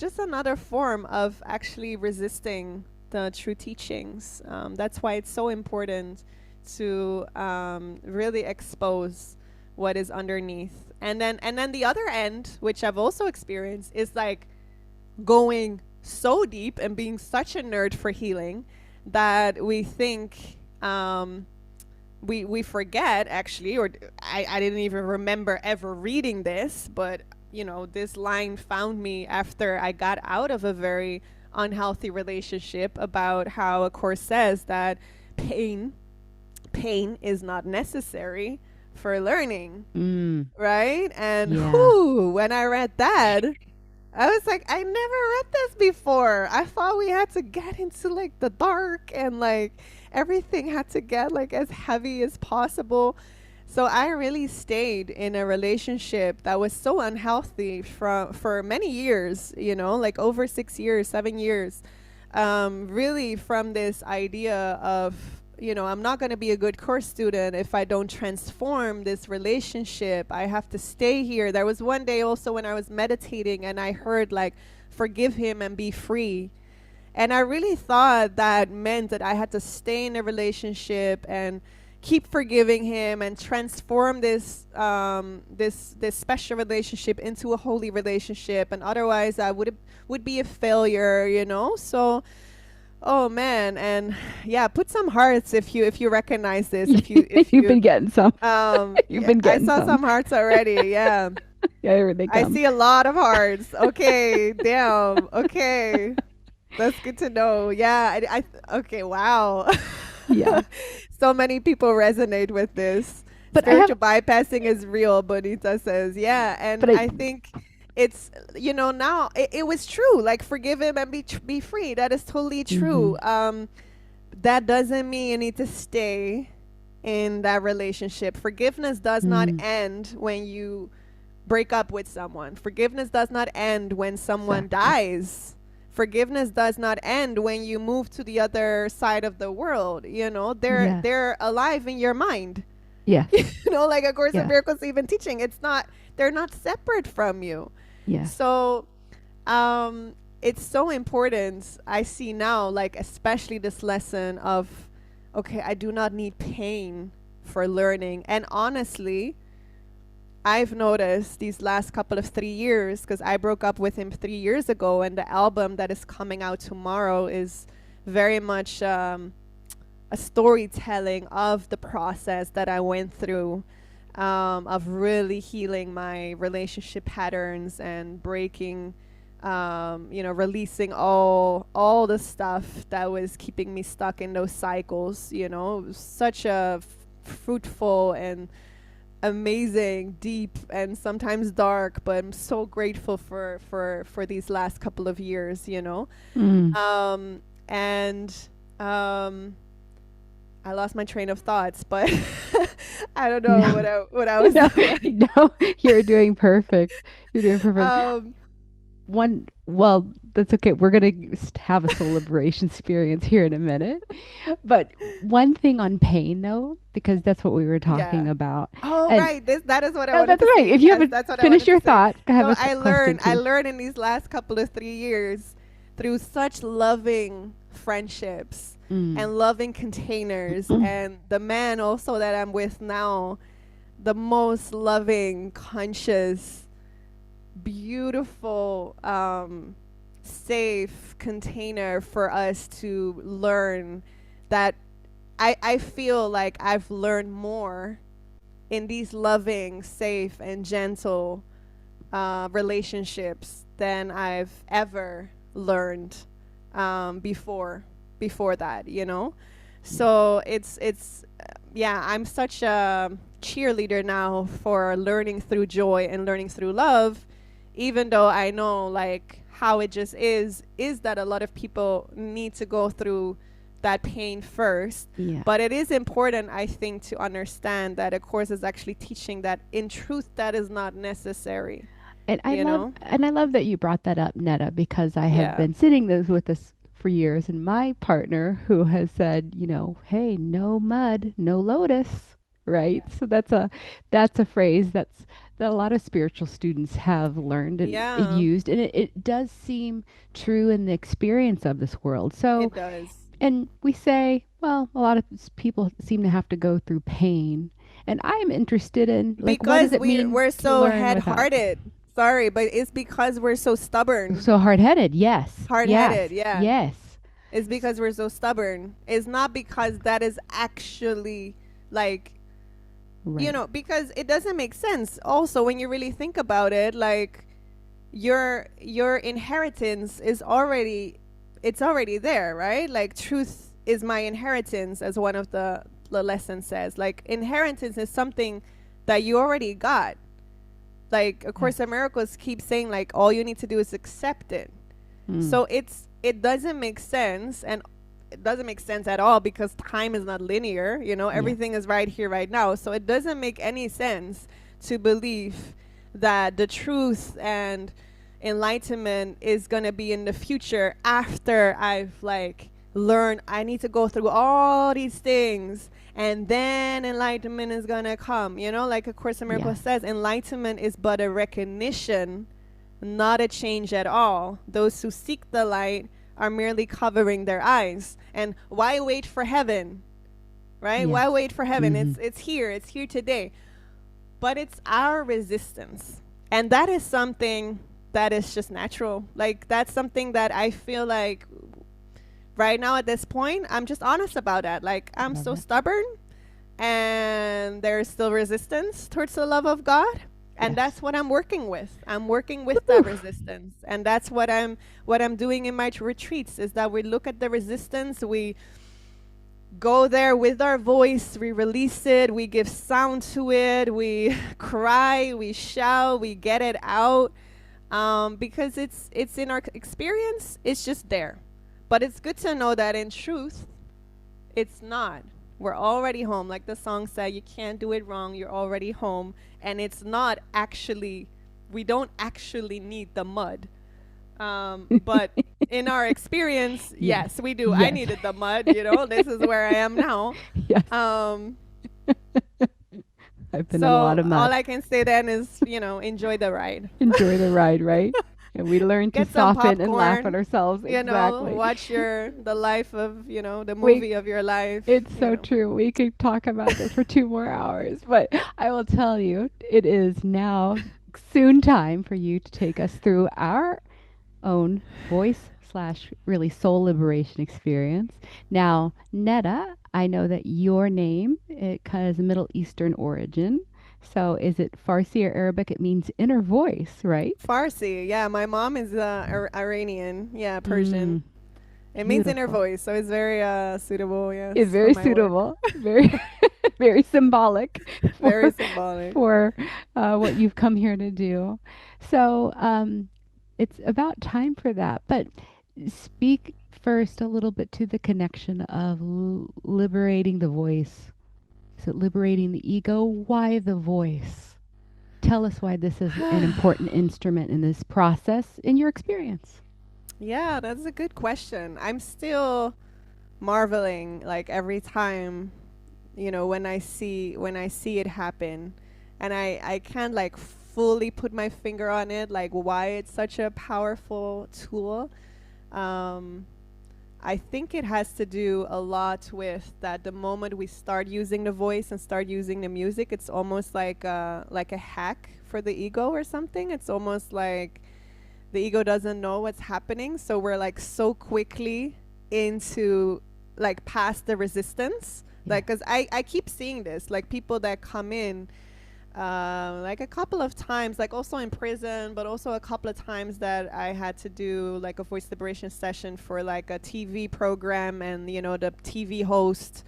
just another form of actually resisting the true teachings. That's why it's so important to really expose what is underneath. And then the other end, which I've also experienced, is like going so deep and being such a nerd for healing that we think we forget actually, or I didn't even remember ever reading this, but this line found me after I got out of a very unhealthy relationship, about how A Course says that pain pain is not necessary for learning, Mm. right? And Yeah. whew, when I read that, I was like, I never read this before. I thought we had to get into like the dark, and like everything had to get like as heavy as possible. So I really stayed in a relationship that was so unhealthy for many years, like over 6 years, 7 years. Really from this idea of, I'm not going to be a good course student if I don't transform this relationship. I have to stay here. There was one day also when I was meditating and I heard like, forgive him and be free. And I really thought that meant that I had to stay in a relationship and keep forgiving him and transform this special relationship into a holy relationship, and otherwise I would be a failure, So, oh man, and yeah, put some hearts if you recognize this. If You've you been getting some. You've yeah, been I getting saw some. some hearts already. Yeah. Yeah, here they I come. see a lot of hearts. Okay, damn. Okay. That's good to know. Yeah, okay, wow. Yeah. So many people resonate with this. But I have Spiritual bypassing is real, Bonita says. Yeah, and but I I think it's now it was true. Like, forgive him and be free. That is totally true. mhm. That doesn't mean you need to stay in that relationship. Forgiveness does not Mm. end when you break up with someone. Forgiveness does not end when someone Exactly. dies. Forgiveness does not end when you move to the other side of the world. They're Yes. they're alive in your mind. Yes. Like A Course in Yes. Miracles even teaching. They're not separate from you. Yes. So it's so important. I see now, like, especially this lesson of, okay, I do not need pain for learning. And honestly, I've noticed these last couple of 3 years, because I broke up with him 3 years ago, and the album that is coming out tomorrow is very much a storytelling of the process that I went through, of really healing my relationship patterns and breaking, releasing all the stuff that was keeping me stuck in those cycles. It was such a fruitful and amazing, deep, and sometimes dark, but I'm so grateful for these last couple of years, Mm. and um I lost my train of thoughts, but I don't know No. what I was No. doing. No. You're doing perfect. You're doing perfect. um Well, that's okay. We're going to have a soul liberation experience here in a minute. But one thing on pain, though, because that's what we were talking yeah. about. Oh, And right. That is what I no, wanted that's to right. say. If you Yes, haven't that's what I finished wanted to your say. thought, I have So a question I too. learned in these last couple of 3 years, through such loving friendships Mm. and loving containers, and the man also that I'm with now, the most loving, conscious, beautiful, safe container for us to learn that I feel like I've learned more in these loving, safe, and gentle relationships than I've ever learned before that, you know. So it's yeah, I'm such a cheerleader now for learning through joy and learning through love, even though I know like how it just is that a lot of people need to go through that pain first. Yeah. But it is important, I think, to understand that a course is actually teaching that in truth that is not necessary. And I You love know? and I love that you brought that up, Netta, because I have Yeah. been sitting those with this for years, and my partner who has said, hey, no mud, no lotus, right? So that's a phrase that a lot of spiritual students have learned and Yeah, used, and it does seem true in the experience of this world. So, it does. and we say, well, a lot of people seem to have to go through pain. And I'm interested in, like, what does Because it mean we're to so learn without? head-hearted. Sorry, but it's because we're so stubborn. So hard-headed, yes, Hard-headed, yes, yeah. yes. It's because we're so stubborn. It's not because that is actually like, Right. because it doesn't make sense. Also, when you really think about it, like your inheritance is already it's already there, right? Like truth is my inheritance, as one of the lesson says. Like inheritance is something that you already got. Like A Yes. Course in Miracles keeps saying like all you need to do is accept it. Mm. So it doesn't make sense, and it doesn't make sense at all because time is not linear. Yeah. Everything is right here, right now. So it doesn't make any sense to believe that the truth and enlightenment is gonna be in the future after I've like learned I need to go through all these things and then enlightenment is gonna come. Like A Course in Yeah. Miracles says, enlightenment is but a recognition, not a change at all. Those who seek the light are merely covering their eyes. And why wait for heaven? Right? Yes. Why wait for heaven? Mm-hmm. It's here. It's here today. But it's our resistance. And that is something that is just natural. Like that's something that I feel like right now at this point, I'm just honest about that. Like I'm Love so it. stubborn and there's still resistance towards the love of God. And Yes. that's what I'm working with. I'm working with that Woo. resistance. And that's what I'm doing in my retreats is that we look at the resistance, we go there with our voice, we release it, we give sound to it, we cry, we shout, we get it out. Because it's in our experience, it's just there. But it's good to know that in truth, it's not. We're already home. Like the song said, you can't do it wrong. You're already home. And it's not actually, we don't actually need the mud. But in our experience, Yes. yes, we do. I Yes. needed the mud, This is where I am now. Yes. Um, I've been in a lot so of all mud. I can say then is, enjoy the ride. Enjoy the ride, right? And we learn to Get some soften and laugh at popcorn, ourselves. Exactly. watch the life of, the We movie of your life, It's so true. We could talk about this for 2 more hours, but I will tell you, it is now soon time for you to take us through our own voice slash really soul liberation experience. Now, Netta, I know that your name, it kind of has a Middle Eastern origin. So is it Farsi or Arabic? It means inner voice, right? Farsi. Yeah, my mom is Iranian. Yeah, Persian. Mm, It means inner beautiful. voice, so it's very suitable, It's yes, for very my work. suitable, very, very symbolic Very for symbolic. for what you've come here to do. So it's about time for that. But speak first a little bit to the connection of liberating the voice. So liberating the ego. Why the voice? Tell us why this is an important instrument in this process in your experience. Yeah, that's a good question. I'm still marveling like every time, when I see it happen, and I can't like fully put my finger on it, like why it's such a powerful tool. Um, I think it has to do a lot with that the moment we start using the voice and start using the music, it's almost like a hack for the ego or something. It's almost like the ego doesn't know what's happening, so we're like so quickly into like past the resistance. Yeah. Like, because I keep seeing this, like people that come in, like a couple of times, like also in prison, but also a couple of times that I had to do like a voice liberation session for like a TV program, and the TV host,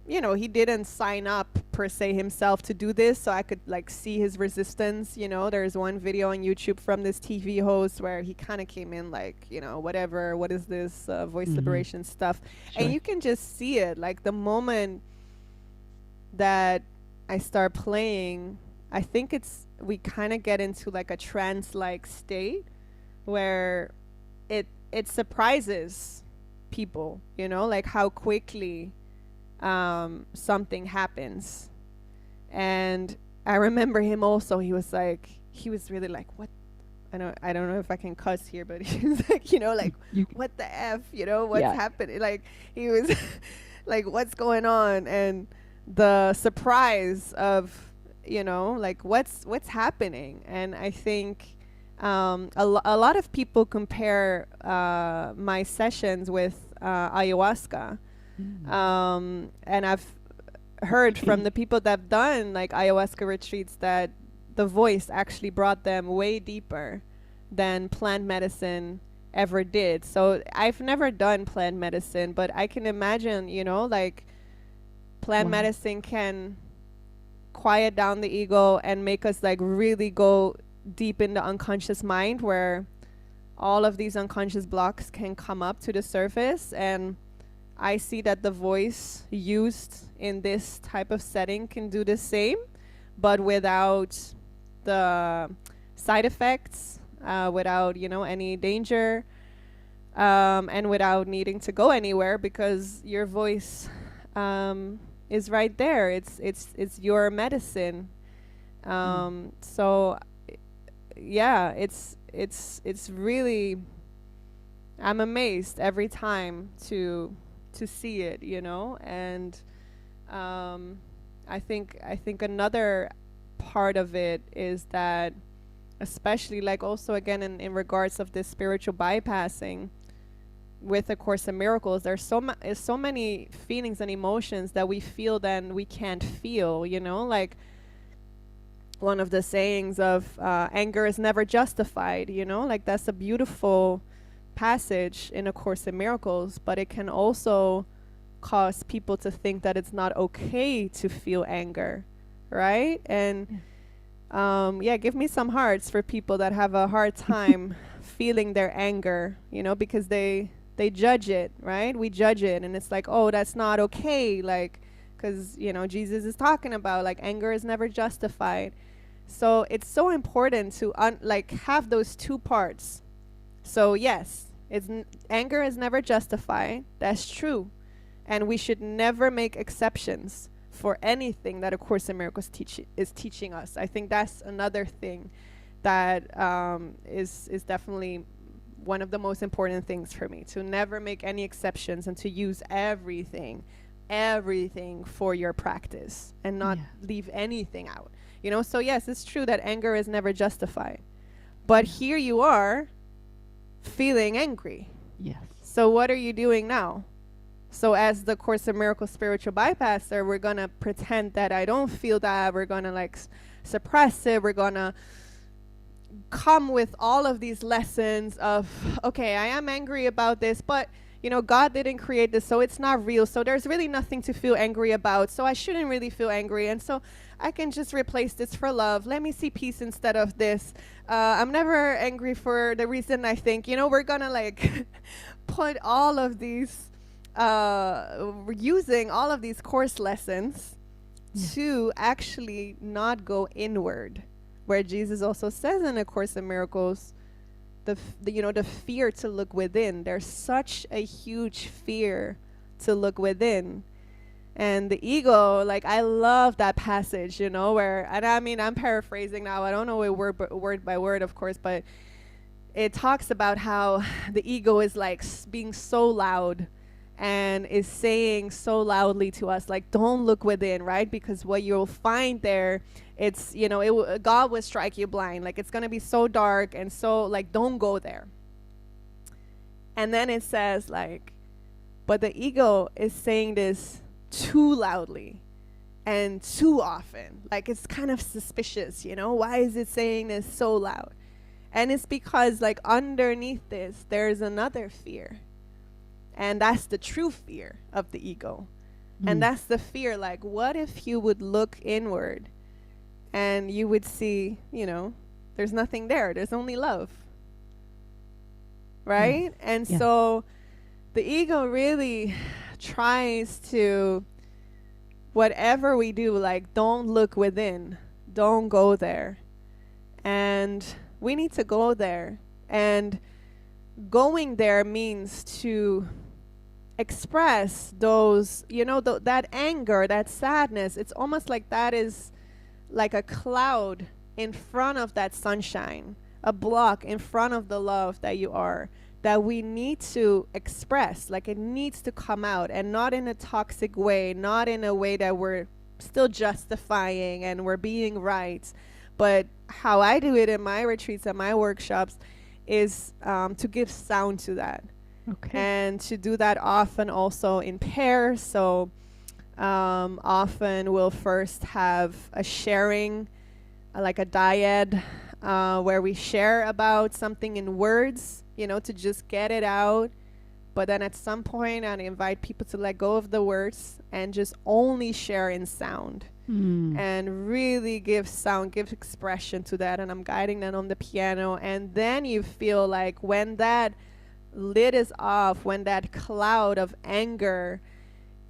he didn't sign up per se himself to do this, so I could like see his resistance. There's one video on YouTube from this TV host where he kind of came in like, whatever, what is this voice liberation stuff? Sure. And you can just see it, like the moment that I start playing, I think we kind of get into like a trance-like state where it surprises people, like how quickly something happens. And I remember him also, he was really like, what? I don't know if I can cuss here, but he was like, like, what the F, what's happening? Like, he was like, what's going on? And the surprise of, like, what's happening. And I think a lot of people compare my sessions with ayahuasca. And I've heard from the people that have done like ayahuasca retreats that the voice actually brought them way deeper than plant medicine ever did. So I've never done plant medicine, but I can imagine, like plant medicine can quiet down the ego and make us like really go deep in the unconscious mind, where all of these unconscious blocks can come up to the surface. And I see that the voice used in this type of setting can do the same, but without the side effects, without, any danger, and without needing to go anywhere, because your voice is right there. It's your medicine. So yeah, it's really, I'm amazed every time to see it, and I think another part of it is that, especially like also again in regards of this spiritual bypassing with A Course in Miracles, there's so many feelings and emotions that we feel then we can't feel, like one of the sayings of anger is never justified, like that's a beautiful passage in A Course in Miracles, but it can also cause people to think that it's not okay to feel anger, right? And give me some hearts for people that have a hard time feeling their anger, because they judge it, right? We judge it, and it's like, oh, that's not okay, like, because Jesus is talking about like anger is never justified. So it's so important to have those two parts. So yes, anger is never justified. That's true. And we should never make exceptions for anything that A Course in Miracles is teaching us. I think that's another thing that is definitely one of the most important things for me, to never make any exceptions and to use everything for your practice and not leave anything out. So yes, it's true that anger is never justified. But here you are feeling angry. Yes. So what are you doing now? So as the Course in Miracles spiritual bypasser, we're going to pretend that I don't feel that. We're going to like suppress it. We're going to come with all of these lessons of, okay, I am angry about this, but God didn't create this, so it's not real. So there's really nothing to feel angry about. So I shouldn't really feel angry. And so I can just replace this for love. Let me see peace instead of this. I'm never angry for the reason I think. We're going to like put all of these, using all of these course lessons to actually not go inward. Where Jesus also says in A Course in Miracles, the fear to look within. There's such a huge fear to look within. And the ego, like, I love that passage, where, and I mean, I'm paraphrasing now. I don't know it word by word, of course, but it talks about how the ego is like being so loud and is saying so loudly to us, like, don't look within, right? Because what you'll find there, it's, God will strike you blind. Like, it's going to be so dark and so, like, don't go there. And then it says, like, But the ego is saying this too loudly and too often. Like, it's kind of suspicious, you know? Why is it saying this so loud? And it's because, like, underneath this, there's another fear. And that's the true fear of the ego. And that's the fear, like, what if you would look inward and you would see, you know, there's nothing there. There's only love. Right? Yes. And Yes. so the ego really tries to, whatever we do, like, don't look within. Don't go there. And we need to go there. And going there means to express those, you know, that anger, that sadness. It's almost like that is like a cloud in front of that sunshine, a block in front of the love that you are, that we need to express. Like, it needs to come out, and not in a toxic way, not in a way that we're still justifying and we're being right. But how I do it in my retreats and my workshops is to give sound to that. Okay. And to do that often also in pairs. So often we'll first have a sharing, like a dyad, where we share about something in words, you know, to just get it out. But then at some point, I invite people to let go of the words and just only share in sound. And really give sound, give expression to that. And I'm guiding them on the piano. And then you feel like when that lid is off, when that cloud of anger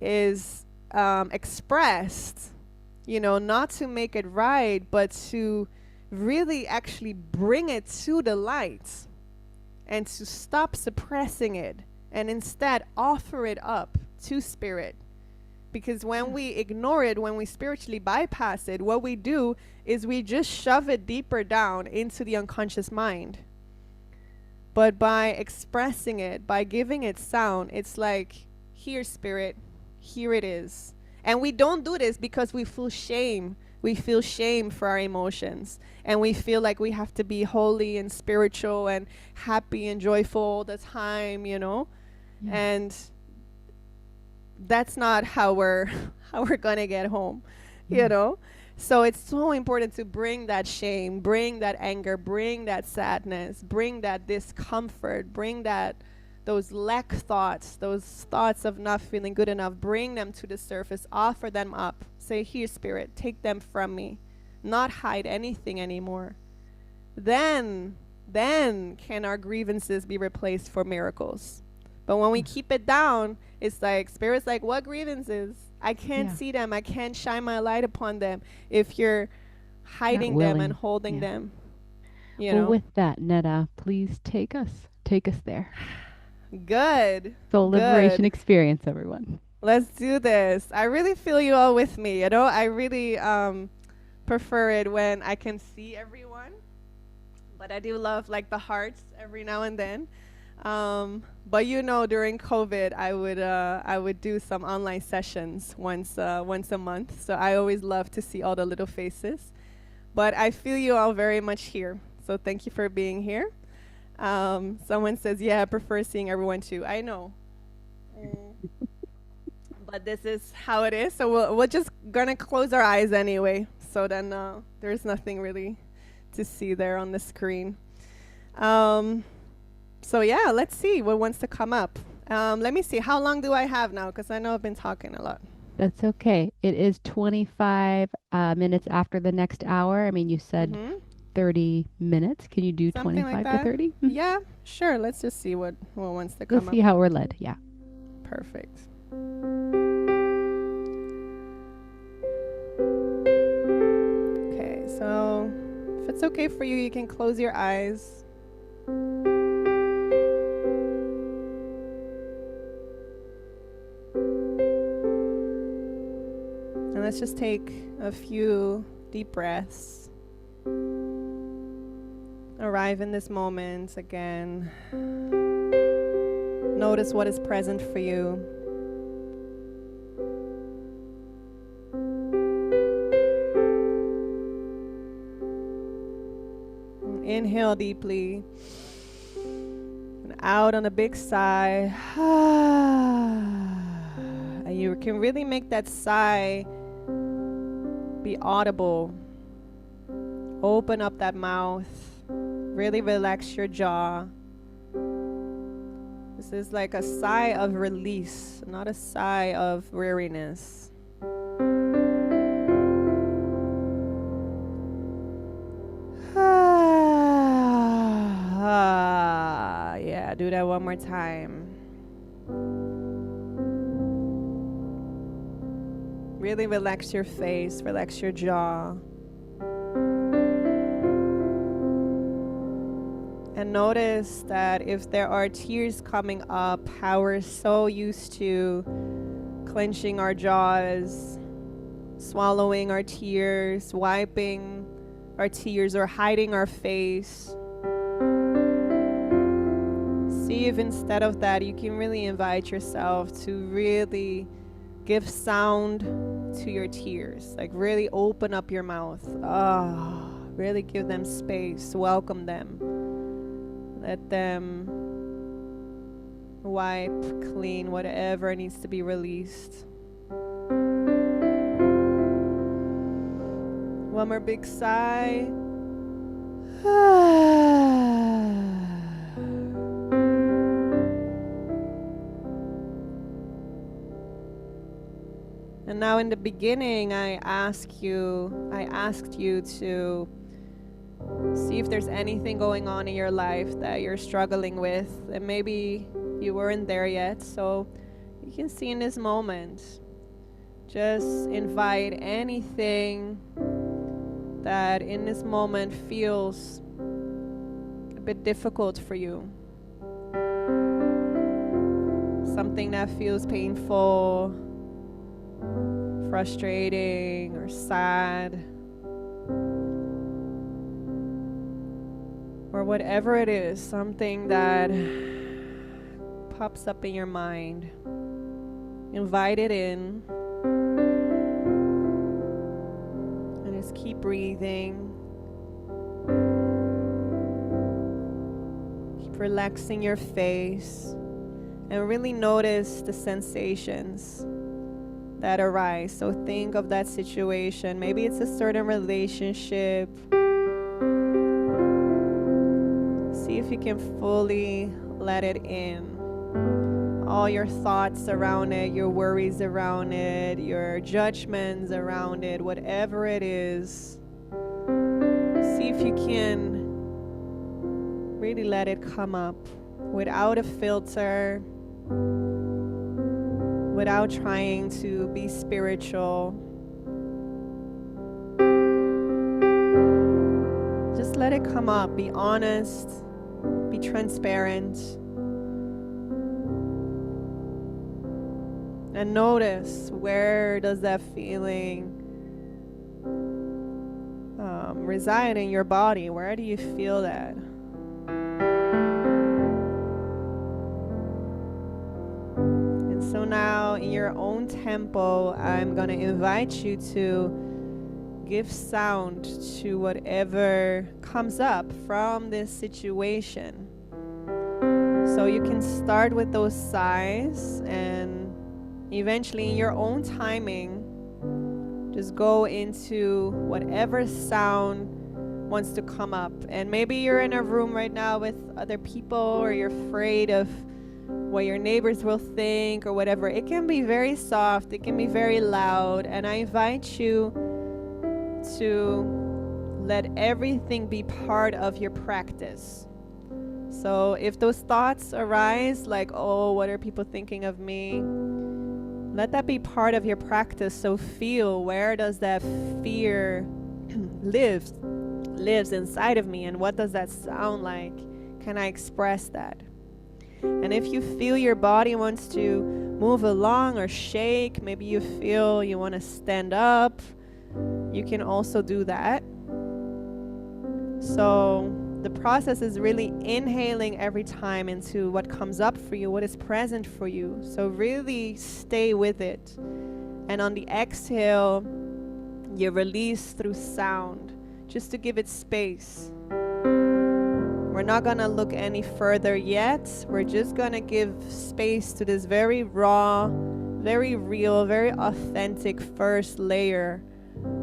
is expressed, you know, not to make it right, but to really actually bring it to the light and to stop suppressing it and instead offer it up to spirit. Because when we ignore it, when we spiritually bypass it, what we do is we just shove it deeper down into the unconscious mind. But by expressing it, by giving it sound, it's like, here, spirit, here it is. And we don't do this because we feel shame. We feel shame for our emotions. And we feel like we have to be holy and spiritual and happy and joyful all the time, you know? And that's not how we're going to get home, you know? So it's so important to bring that shame, bring that anger, bring that sadness, bring that discomfort, bring that those lack thoughts, those thoughts of not feeling good enough, bring them to the surface, offer them up. Say, here, spirit, take them from me. Not hide anything anymore. Then can our grievances be replaced for miracles. But when we keep it down, it's like, spirit's like, what grievances? I can't see them. I can't shine my light upon them if you're hiding them and holding them. You know? With that, Neda, please take us there. Good. Soul liberation experience, everyone. Let's do this. I really feel you all with me. You know, I really prefer it when I can see everyone. But I do love, like, the hearts every now and then. But you know, during COVID, I would do some online sessions once a month. So I always love to see all the little faces. But I feel you all very much here. So thank you for being here. Someone says, yeah, I prefer seeing everyone too. I know. But this is how it is. So we're just gonna close our eyes anyway. So then there's nothing really to see there on the screen. So yeah, let's see what wants to come up. Let me see. How long do I have now? Because I know I've been talking a lot. That's okay. It is 25 minutes after the next hour. I mean, you said 30 minutes. Can you do Something 25 like to 30? Yeah, sure. Let's just see what wants to come up. Let's see how we're led. Yeah. Perfect. Okay, so if it's okay for you, you can close your eyes. And let's just take a few deep breaths. Arrive in this moment again. Notice what is present for you. Inhale deeply. And out on a big sigh. you can really make that sigh be audible. Open up that mouth. Really relax your jaw. This is like a sigh of release, not a sigh of weariness. Yeah, do that one more time. Really relax your face, relax your jaw. And notice that if there are tears coming up, how we're so used to clenching our jaws, swallowing our tears, wiping our tears, or hiding our face. See if instead of that you can really invite yourself to really give sound to your tears. Like really open up your mouth. Really give them space. Welcome them. Let them wipe, clean whatever needs to be released. One more big sigh. And now in the beginning, I asked you to see if there's anything going on in your life that you're struggling with, and maybe you weren't there yet. So you can see in this moment, just invite anything that in this moment feels a bit difficult for you. Something that feels painful, frustrating, or sad, or whatever it is, something that pops up in your mind. Invite it in and just keep breathing. Keep relaxing your face and really notice the sensations that arise. So think of that situation. Maybe it's a certain relationship. See if you can fully let it in. All your thoughts around it, your worries around it, your judgments around it, whatever it is. See if you can really let it come up without a filter, without trying to be spiritual. Just let it come up. Be honest. Be transparent. And notice, where does that feeling reside in your body? Where do you feel that? And so now, in your own tempo, I'm going to invite you to give sound to whatever comes up from this situation. So you can start with those sighs, and eventually in your own timing, just go into whatever sound wants to come up. And maybe you're in a room right now with other people, or you're afraid of what your neighbors will think or whatever. It can be very soft, it can be very loud, and I invite you to let everything be part of your practice. So if those thoughts arise, like, oh, what are people thinking of me? Let that be part of your practice. So feel, where does that fear lives inside of me, and what does that sound like? Can I express that? And if you feel your body wants to move along or shake, maybe you feel you want to stand up, you can also do that. So the process is really inhaling every time into what comes up for you, what is present for you. So really stay with it. And on the exhale, you release through sound, just to give it space. We're not going to look any further yet. We're just going to give space to this very raw, very real, very authentic first layer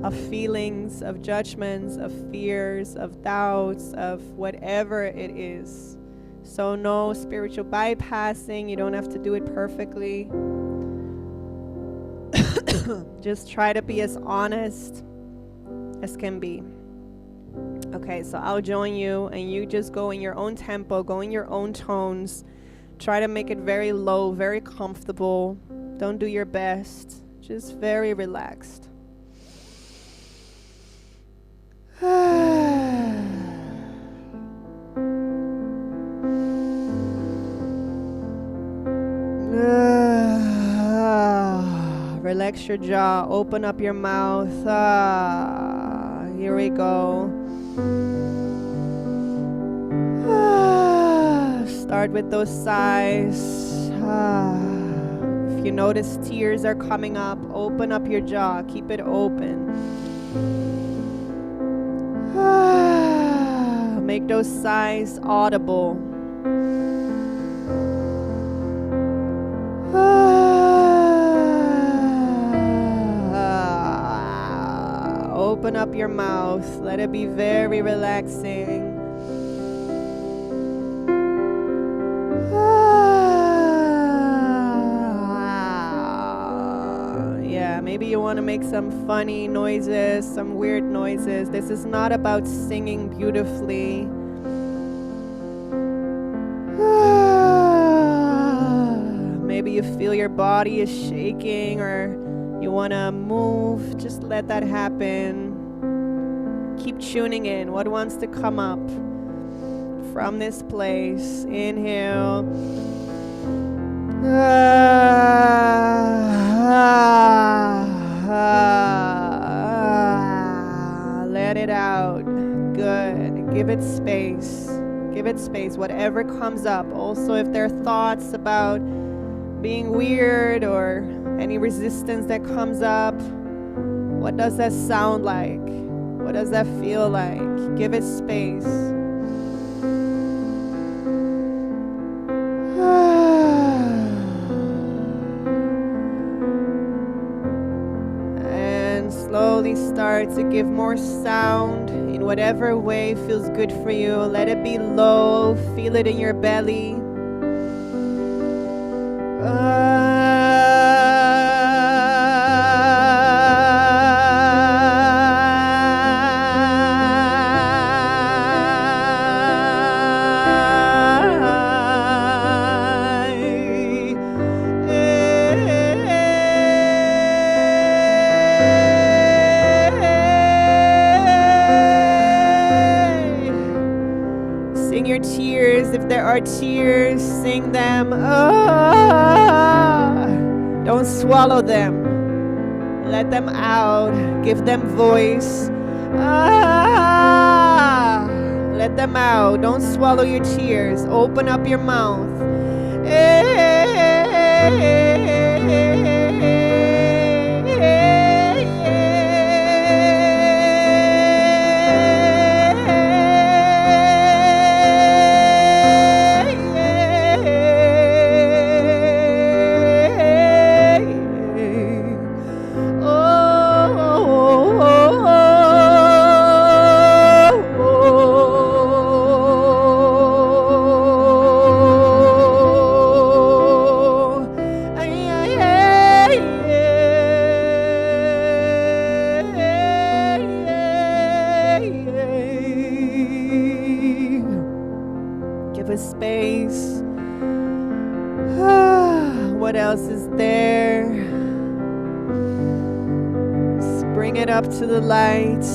of feelings, of judgments, of fears, of doubts, of whatever it is. So no spiritual bypassing. You don't have to do it perfectly. Just try to be as honest as can be. Okay, so I'll join you, and you just go in your own tempo, go in your own tones. Try to make it very low, very comfortable. Don't do your best. Just very relaxed. Relax your jaw, open up your mouth. Here we go. Start with those sighs. If you notice tears are coming up, open up your jaw, keep it open. Make those sighs audible. Open up your mouth. Let it be very relaxing. Yeah, maybe you want to make some funny noises, some weird noises. This is not about singing beautifully. Maybe you feel your body is shaking, or you want to move. Just let that happen. Keep tuning in. What wants to come up from this place? Inhale. Let it out. Good. Give it space. Give it space. Whatever comes up. Also, if there are thoughts about being weird or any resistance that comes up, what does that sound like? What does that feel like? Give it space. And slowly start to give more sound in whatever way feels good for you. Let it be low. Feel it in your belly. Sing your tears. If there are tears, sing them. Don't swallow them. Let them out. Give them voice. Let them out. Don't swallow your tears. Open up your mouth. Space. What else is there? Just bring it up to the light.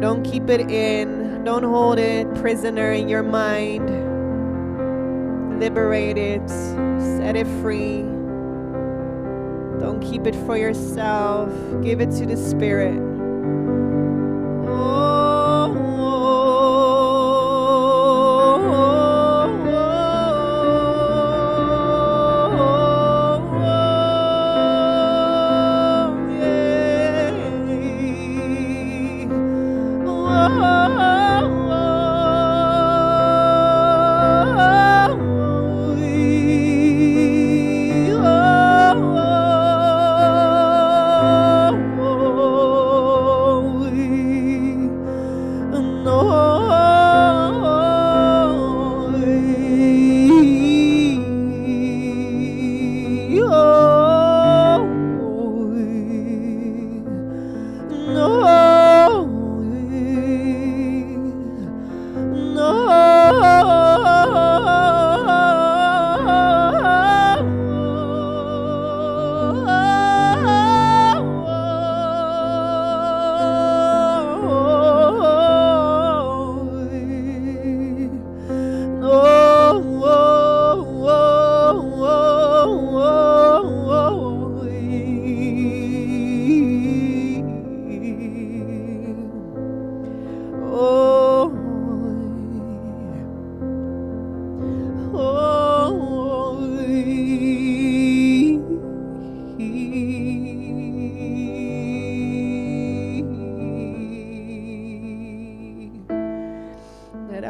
Don't keep it in. Don't hold it prisoner in your mind. Liberate it. Set it free. Don't keep it for yourself. Give it to the Spirit.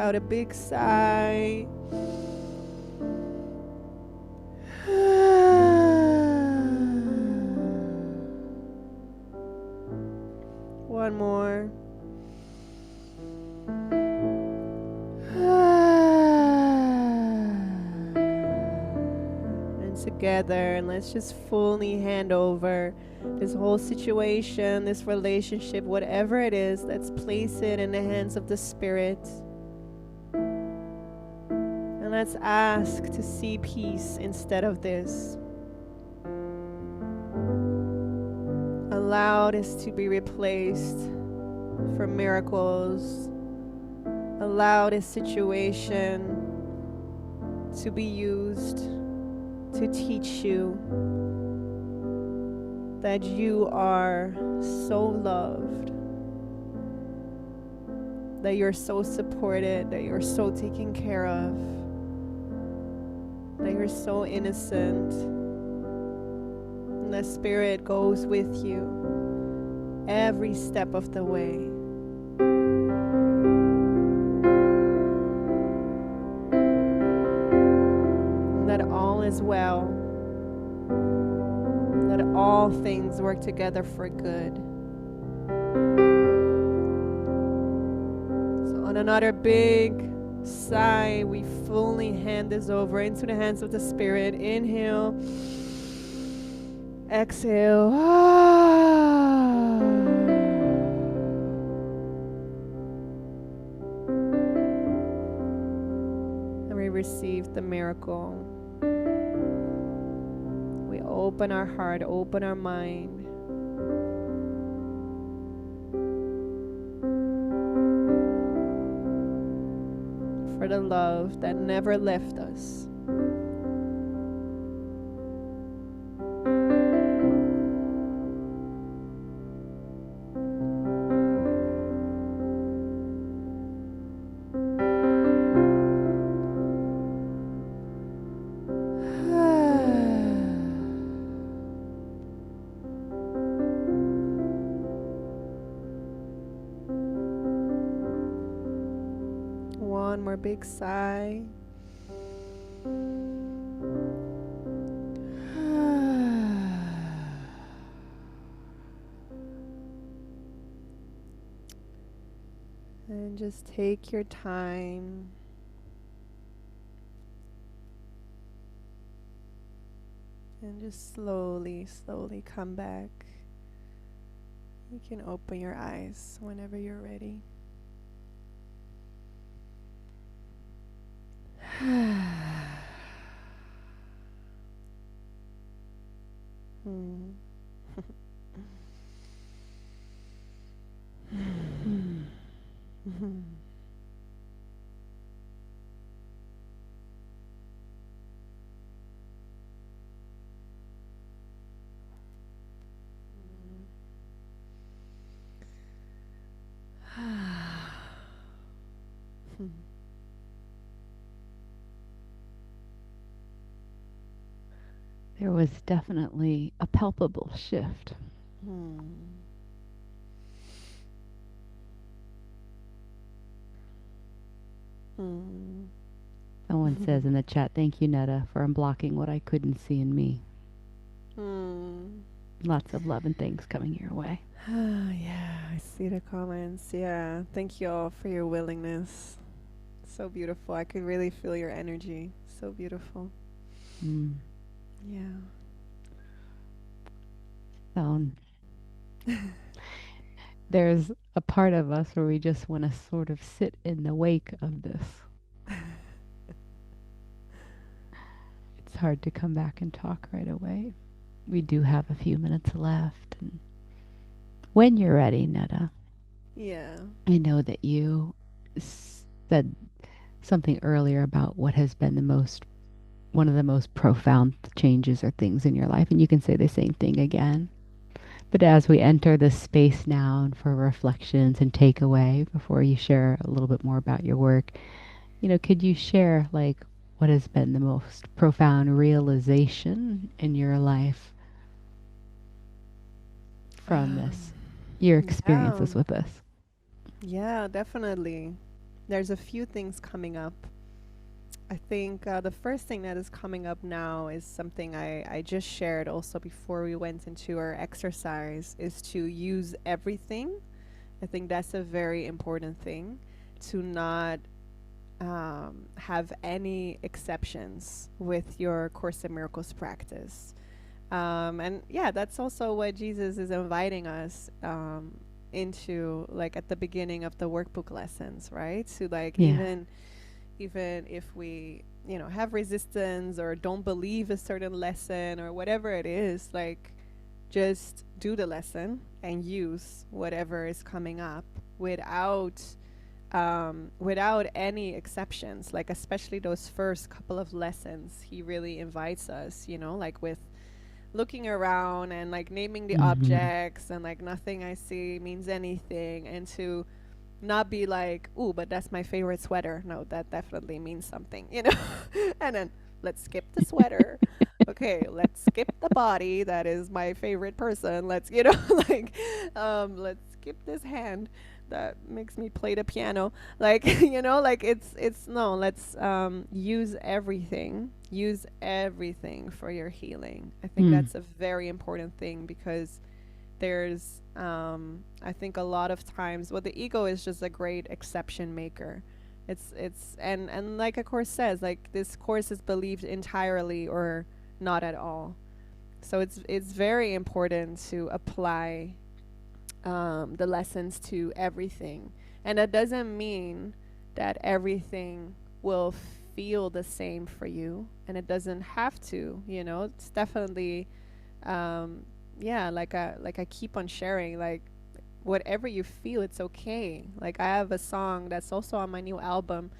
out a big sigh. One more. And together, and let's just fully hand over this whole situation, this relationship, whatever it is, let's place it in the hands of the Spirit. And let's ask to see peace instead of this. Allow this to be replaced for miracles. Allow this situation to be used to teach you that you are so loved, that you're so supported, that you're so taken care of, that you're so innocent. And the Spirit goes with you every step of the way. That all is well, that all things work together for good. So on another big sigh, we fully hand this over into the hands of the Spirit. Inhale, exhale. And we receive the miracle. We open our heart, open our mind. For the love that never left us. One more big sigh. And just take your time. And just slowly, slowly come back. You can open your eyes whenever you're ready. There was definitely a palpable shift. Someone says in the chat, thank you, Neda, for unblocking what I couldn't see in me. Lots of love and thanks coming your way. Yeah, I see the comments. Yeah, thank you all for your willingness. So beautiful. I could really feel your energy. So beautiful. Yeah. So there's a part of us where we just want to sort of sit in the wake of this. It's hard to come back and talk right away. We do have a few minutes left. And when you're ready, Neda. Yeah. I know that you said something earlier about what has been one of the most profound changes or things in your life, and you can say the same thing again. But as we enter this space now and for reflections and takeaway, before you share a little bit more about your work, could you share like what has been the most profound realization in your life from this, your experiences with this? Yeah, definitely. there's a few things coming up. I think the first thing that is coming up now is something I just shared also before we went into our exercise, is to use everything. I think that's a very important thing, to not have any exceptions with your Course in Miracles practice. And yeah, that's also what Jesus is inviting us into, like at the beginning of the workbook lessons, right? To like Yeah. even if we, you know, have resistance or don't believe a certain lesson or whatever it is, like just do the lesson and use whatever is coming up without without any exceptions. Like especially those first couple of lessons, he really invites us, you know, like with looking around and like naming the Hmm. objects and like nothing I see means anything, and to not be like, ooh, but that's my favorite sweater. No, that definitely means something, you know? And then let's skip the sweater. Okay, let's skip the body. That is my favorite person. Let's, you know, like, let's skip this hand that makes me play the piano. Like, you know, like it's no, let's use everything. Use everything for your healing. I think Mm. that's a very important thing, because there's I think a lot of times, well, the ego is just a great exception maker. It's and like a course says, like this course is believed entirely or not at all. So it's very important to apply the lessons to everything, and that doesn't mean that everything will feel the same for you, and it doesn't have to. You know, it's definitely um, yeah, like I keep on sharing, like whatever you feel, it's okay. Like I have a song that's also on my new album,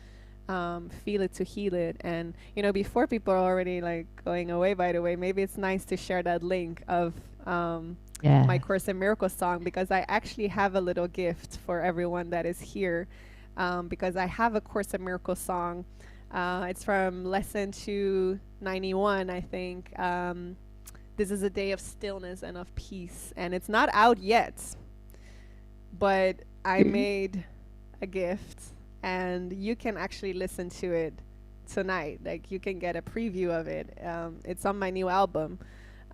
Feel It to Heal It. And you know, before people are already like going away, by the way, maybe it's nice to share that link of my Yes. Course in Miracles song, because I actually have a little gift for everyone that is here, because I have a Course in Miracles song. It's from lesson 291, I think. This is a day of stillness and of peace. And it's not out yet, but I made a gift, and you can actually listen to it tonight. Like you can get a preview of it. It's on my new album,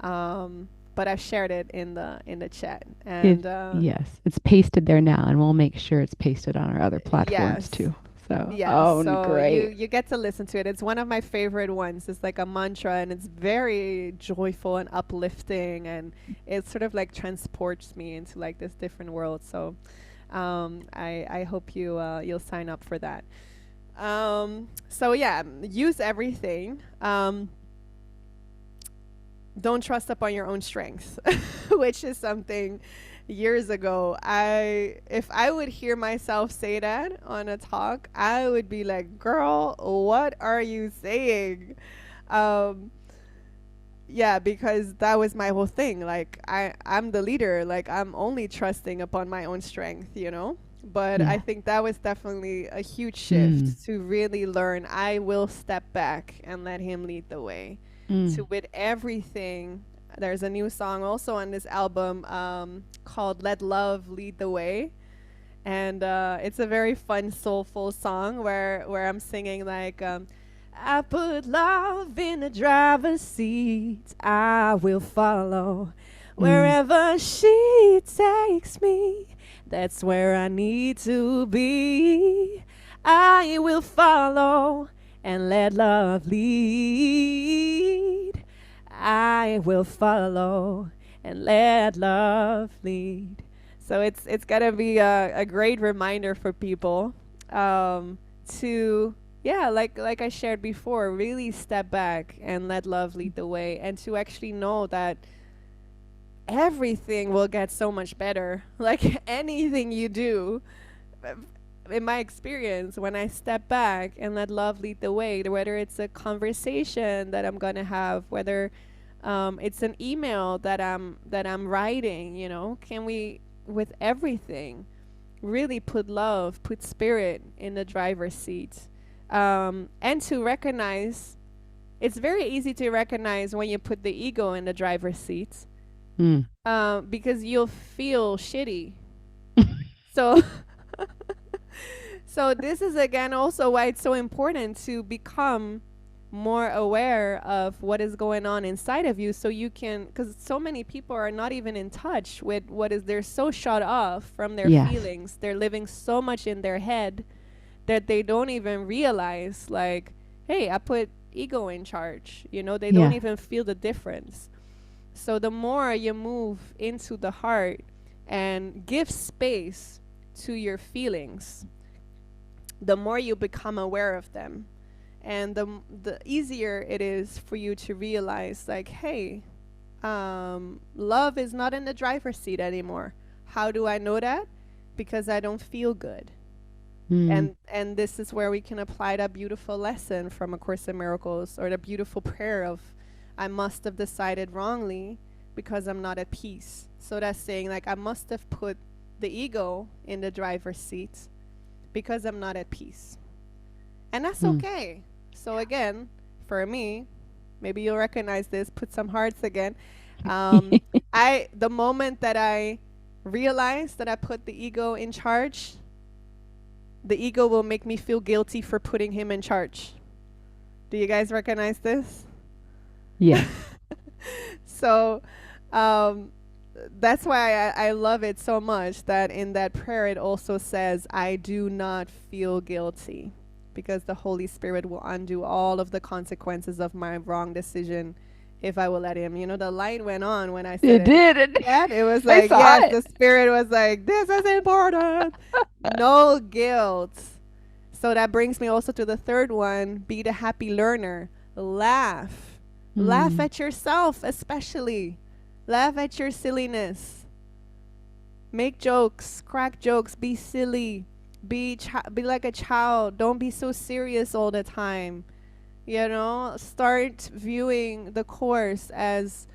but I've shared it in the chat. It, And yes, it's pasted there now, and we'll make sure it's pasted on our other platforms yes, too. So, yes. oh, So great. you get to listen to it. It's one of my favorite ones. It's like a mantra, and it's very joyful and uplifting, and it sort of like transports me into like this different world. So I hope you'll sign up for that. So yeah, use everything. Don't trust upon your own strength, which is something years ago, I if I would hear myself say that on a talk, I would be like, girl, what are you saying? um yeah, because that was my whole thing. Like I'm the leader, like I'm only trusting upon my own strength, you know. But I Yeah. think that was definitely a huge Mm. shift, to really learn I will step back and let him lead the way. To Mm. with everything, there's a new song also on this album, called Let Love Lead the Way. And it's a very fun, soulful song where I'm singing like, I put love in the driver's seat. I will follow Mm. wherever she takes me. That's where I need to be. I will follow and let love lead. I will follow and let love lead. So it's gonna be a great reminder for people, to, yeah, like I shared before, really step back and let love lead the way, and to actually know that everything will get so much better. Like anything you do, in my experience, when I step back and let love lead the way, whether it's a conversation that I'm gonna have, whether it's an email that I'm writing, you know, can we, with everything, really put love, put spirit in the driver's seat, and to recognize, it's very easy to recognize when you put the ego in the driver's seat, Mm. because you'll feel shitty. So So this is again also why it's so important to become more aware of what is going on inside of you, so you can, because so many people are not even in touch with what is, they're so shut off from their Yes. feelings, they're living so much in their head that they don't even realize, like, hey, I put ego in charge, you know, they don't Yeah. even feel the difference. So the more you move into the heart and give space to your feelings, the more you become aware of them, and the easier it is for you to realize, like, hey, love is not in the driver's seat anymore. How do I know that? Because I don't feel good. Mm. And this is where we can apply that beautiful lesson from A Course in Miracles, or the beautiful prayer of, I must have decided wrongly because I'm not at peace. So that's saying, like, I must have put the ego in the driver's seat because I'm not at peace. And that's Mm. okay. So again, for me, maybe you'll recognize this, put some hearts again. The moment that I realize that I put the ego in charge, the ego will make me feel guilty for putting him in charge. Do you guys recognize this? Yes. So that's why I love it so much, that in that prayer it also says, I do not feel guilty, because the Holy Spirit will undo all of the consequences of my wrong decision if I will let him. You know, the light went on when I said It it. did. It, Yeah, it was I like, saw yes, it. the Spirit was like, this is important. No guilt. So that brings me also to the third one, be the happy learner. Laugh. Laugh Mm. at yourself, especially. Laugh at your silliness. Make jokes, crack jokes, be silly. Be like a child. Don't be so serious all the time. You know, start viewing the course as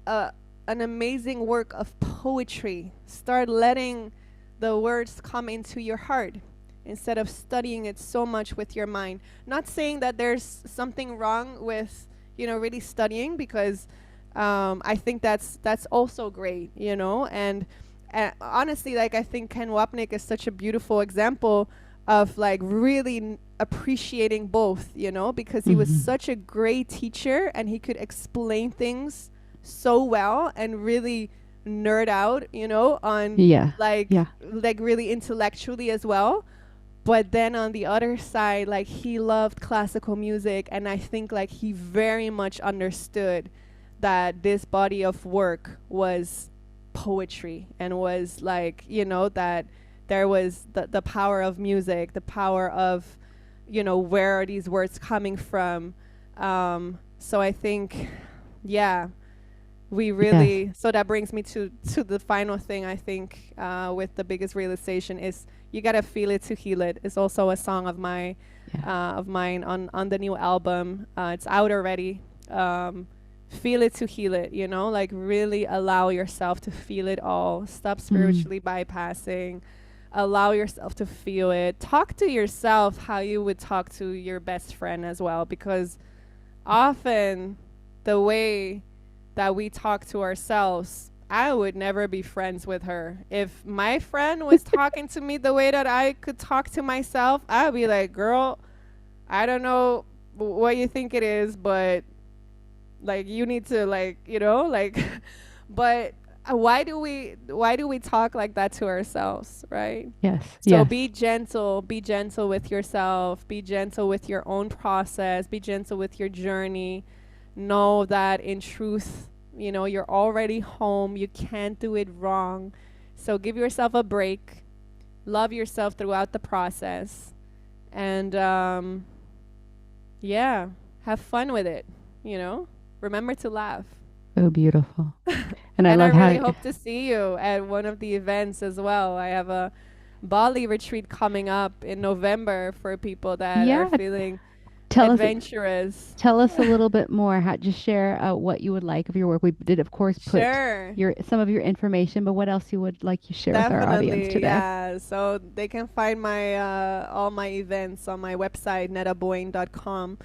an amazing work of poetry. Start letting the words come into your heart instead of studying it so much with your mind. Not saying that there's something wrong with, you know, really studying, because I think that's also great, you know. And honestly, like, I think Ken Wapnick is such a beautiful example of, like, really appreciating both, you know, because he was Mhm. such a great teacher and he could explain things so well and really nerd out, you know, on, Yeah. like, Yeah. really intellectually as well. But then on the other side, like, he loved classical music, and I think, like, he very much understood that this body of work was poetry, and was, like, you know, that there was the power of music, the power of, you know, where are these words coming from. So I think, yeah, we Yes. really, so that brings me to the final thing, I think, with the biggest realization is, you gotta feel it to heal it. It's also a song of my Yeah. of mine on the new album. It's out already. Feel it to heal it, you know, like, really allow yourself to feel it all. Stop Mm. spiritually bypassing. Allow yourself to feel it. Talk to yourself how you would talk to your best friend as well, because often the way that we talk to ourselves, I would never be friends with her. If my friend was talking to me the way that I could talk to myself, I would be like, girl, I don't know what you think it is, but, like, you need to, like, you know, like, but why do we talk like that to ourselves, right? Yes. So Yes. be gentle with yourself, be gentle with your own process, be gentle with your journey. Know that in truth, you know, you're already home. You can't do it wrong. So give yourself a break. Love yourself throughout the process. And yeah, have fun with it, you know? Remember to laugh. So beautiful. And I And I love really how. hope to see you at one of the events as well. I have a Bali retreat coming up in November for people that are Yeah. feeling Tell us. adventurous. Tell us a little bit more. How, just share what you would like of your work. We did, of course, put Sure. your some of your information, but what else you would like you share with our audience Definitely, today? yeah. So they can find my all my events on my website, nedaboin.com.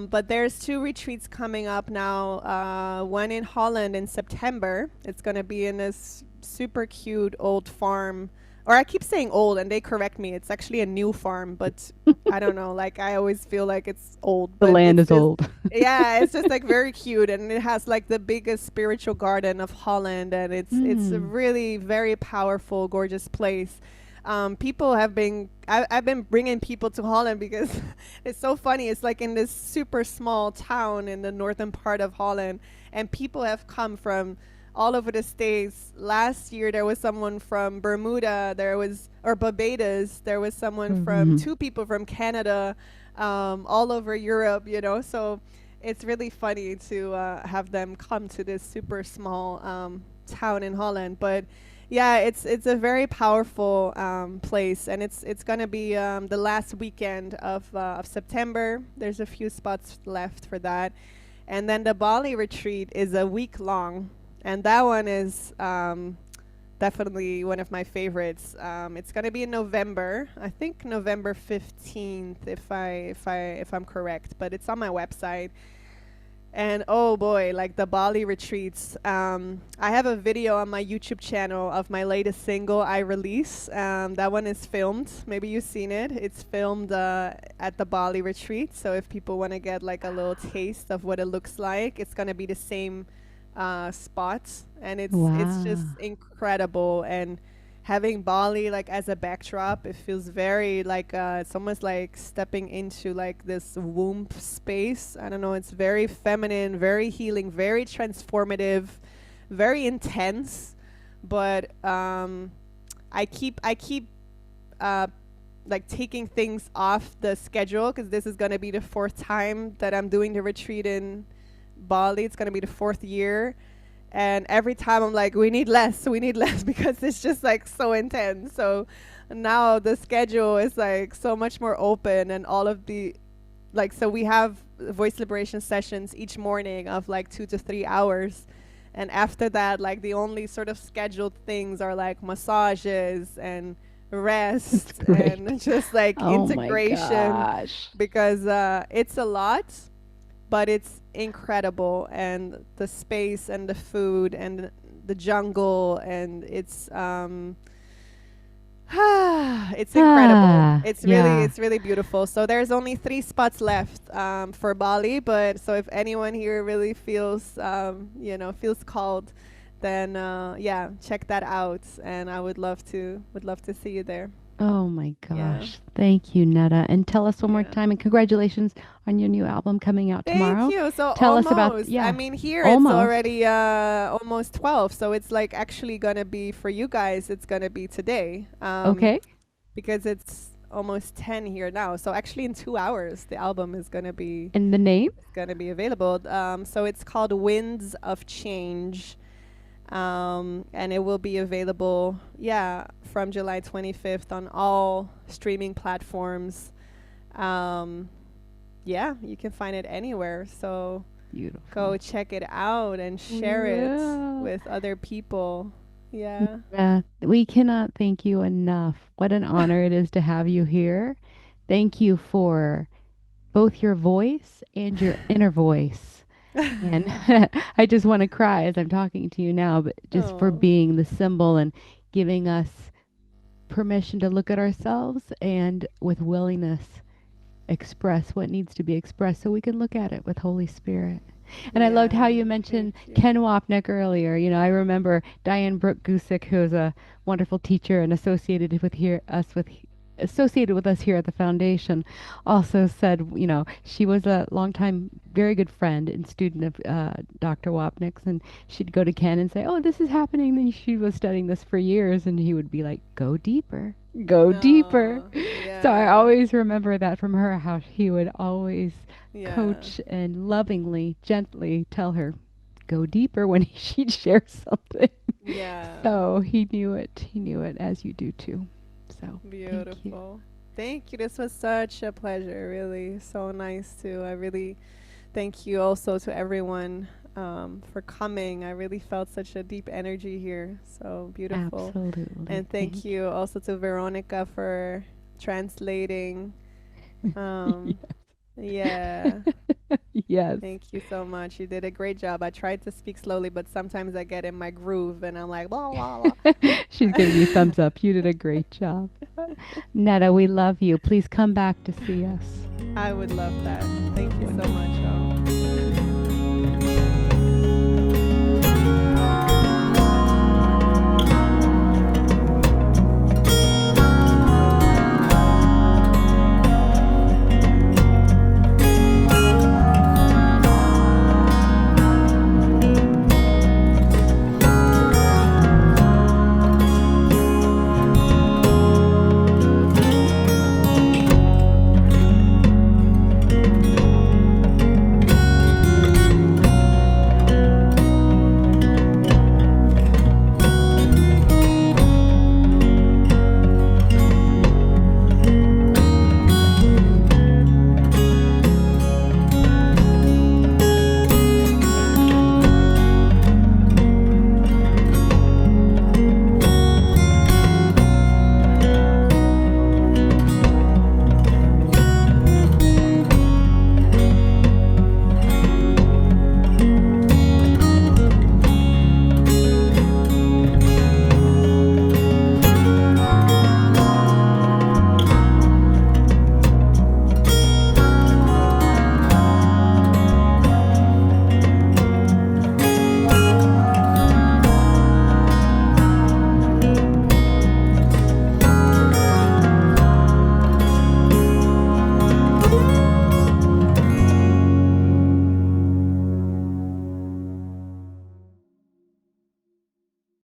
But there's two retreats coming up now. One in Holland in September. It's gonna be in this super cute old farm or I keep saying old and they correct me. It's actually a new farm, but I don't know. Like I always feel like it's old, The but land it's is just, old. yeah, it's just like very cute, and it has like the biggest spiritual garden of Holland, and it's a Mm. really very powerful, gorgeous place. People have been I've been bringing people to Holland because it's so funny. It's like in this super small town in the northern part of Holland, and people have come from all over the states. Last year there was someone from Bermuda, there was or Barbados, there was someone from Mhm. two people from Canada, all over Europe, you know. So it's really funny to have them come to this super small town in Holland. But yeah, it's a very powerful place, and it's gonna be the last weekend of September. There's a few spots left for that, and then the Bali retreat is a week long, and that one is definitely one of my favorites. It's gonna be in November. I think November 15th, if I'm correct, but it's on my website. And oh boy, like the Bali retreats. I have a video on my YouTube channel of my latest single I release. That one is filmed. Maybe you've seen it. It's filmed at the Bali retreat. So if people want to get like a little taste of what it looks like, it's gonna be the same spots, and it's Wow. just incredible. And having Bali like as a backdrop, it feels very like it's almost like stepping into like this womb space. I don't know, it's very feminine, very healing, very transformative, very intense. But I keep uh like taking things off the schedule because this is going to be the fourth time that I'm doing the retreat in Bali. It's going to be the fourth year, and every time I'm like, we need less because it's just like so intense. So now the schedule is like so much more open, and all of the like, so we have voice liberation sessions each morning of like 2 to 3 hours, and after that, like the only sort of scheduled things are like massages and That's rest great. and just like Oh my integration, gosh. because it's a lot, but it's incredible, and the space and the food and the jungle, and it's incredible. Ah, It's really yeah. it's really beautiful. So there's only 3 spots left for Bali, but so if anyone here really feels feels called, then yeah, check that out, and I would love to see you there. Oh my Yeah. gosh. Thank you, Netta. And tell us one more Yeah. time, and congratulations on your new album coming out Thank tomorrow. you. So Tell us about, almost. I yeah, mean, here it's almost. already almost 12, so it's like actually gonna be for you guys. It's gonna be today, Okay. because it's almost 10 here now. So actually, in 2 hours, the album And the name? is gonna be available. So it's called Winds of Change, and it will be available, yeah, from July 25th on all streaming platforms. Um, yeah, you can find it anywhere. So Beautiful. go check it out and We share it will. with other people. Yeah. We cannot thank you enough. What an honor it is to have you here. Thank you for both your voice and your inner voice. And I just want to cry as I'm talking to you now, but just for Oh, being the symbol and giving us permission to look at ourselves and with willingness express what needs to be expressed so we can look at it with Holy Spirit. And I loved how yeah. you Thank mentioned you. Ken Wapnick earlier. You know, I remember Diane Brooke Gusick, who's a wonderful teacher and associated with us here at the foundation, also said, you know, she was a longtime, very good friend and student of Dr. Wapnick's, and she'd go to Ken and say, "Oh, this is happening." And she was studying this for years, and he would be like, "Go deeper, go deeper." Oh, So I yeah. always remember that from her, how he would always Yeah. coach and lovingly, gently tell her, "Go deeper," when she'd share something. Yeah. So he knew it. He knew it, as you do too. So thank you. Beautiful. Thank you. This was such a pleasure. Really, so nice too. I really thank you also to everyone for coming. I really felt such a deep energy here. So beautiful. Absolutely. And thank Thank you. you also to Veronica for translating. Um, Yes. yeah. Yes. Thank you so much. You did a great job. I tried to speak slowly, but sometimes I get in my groove and I'm like, blah, blah, She's giving you blah. thumbs up. You did a great job. Netta, we love you. Please come back to see us. I would love that. Thank you so Wonderful. much.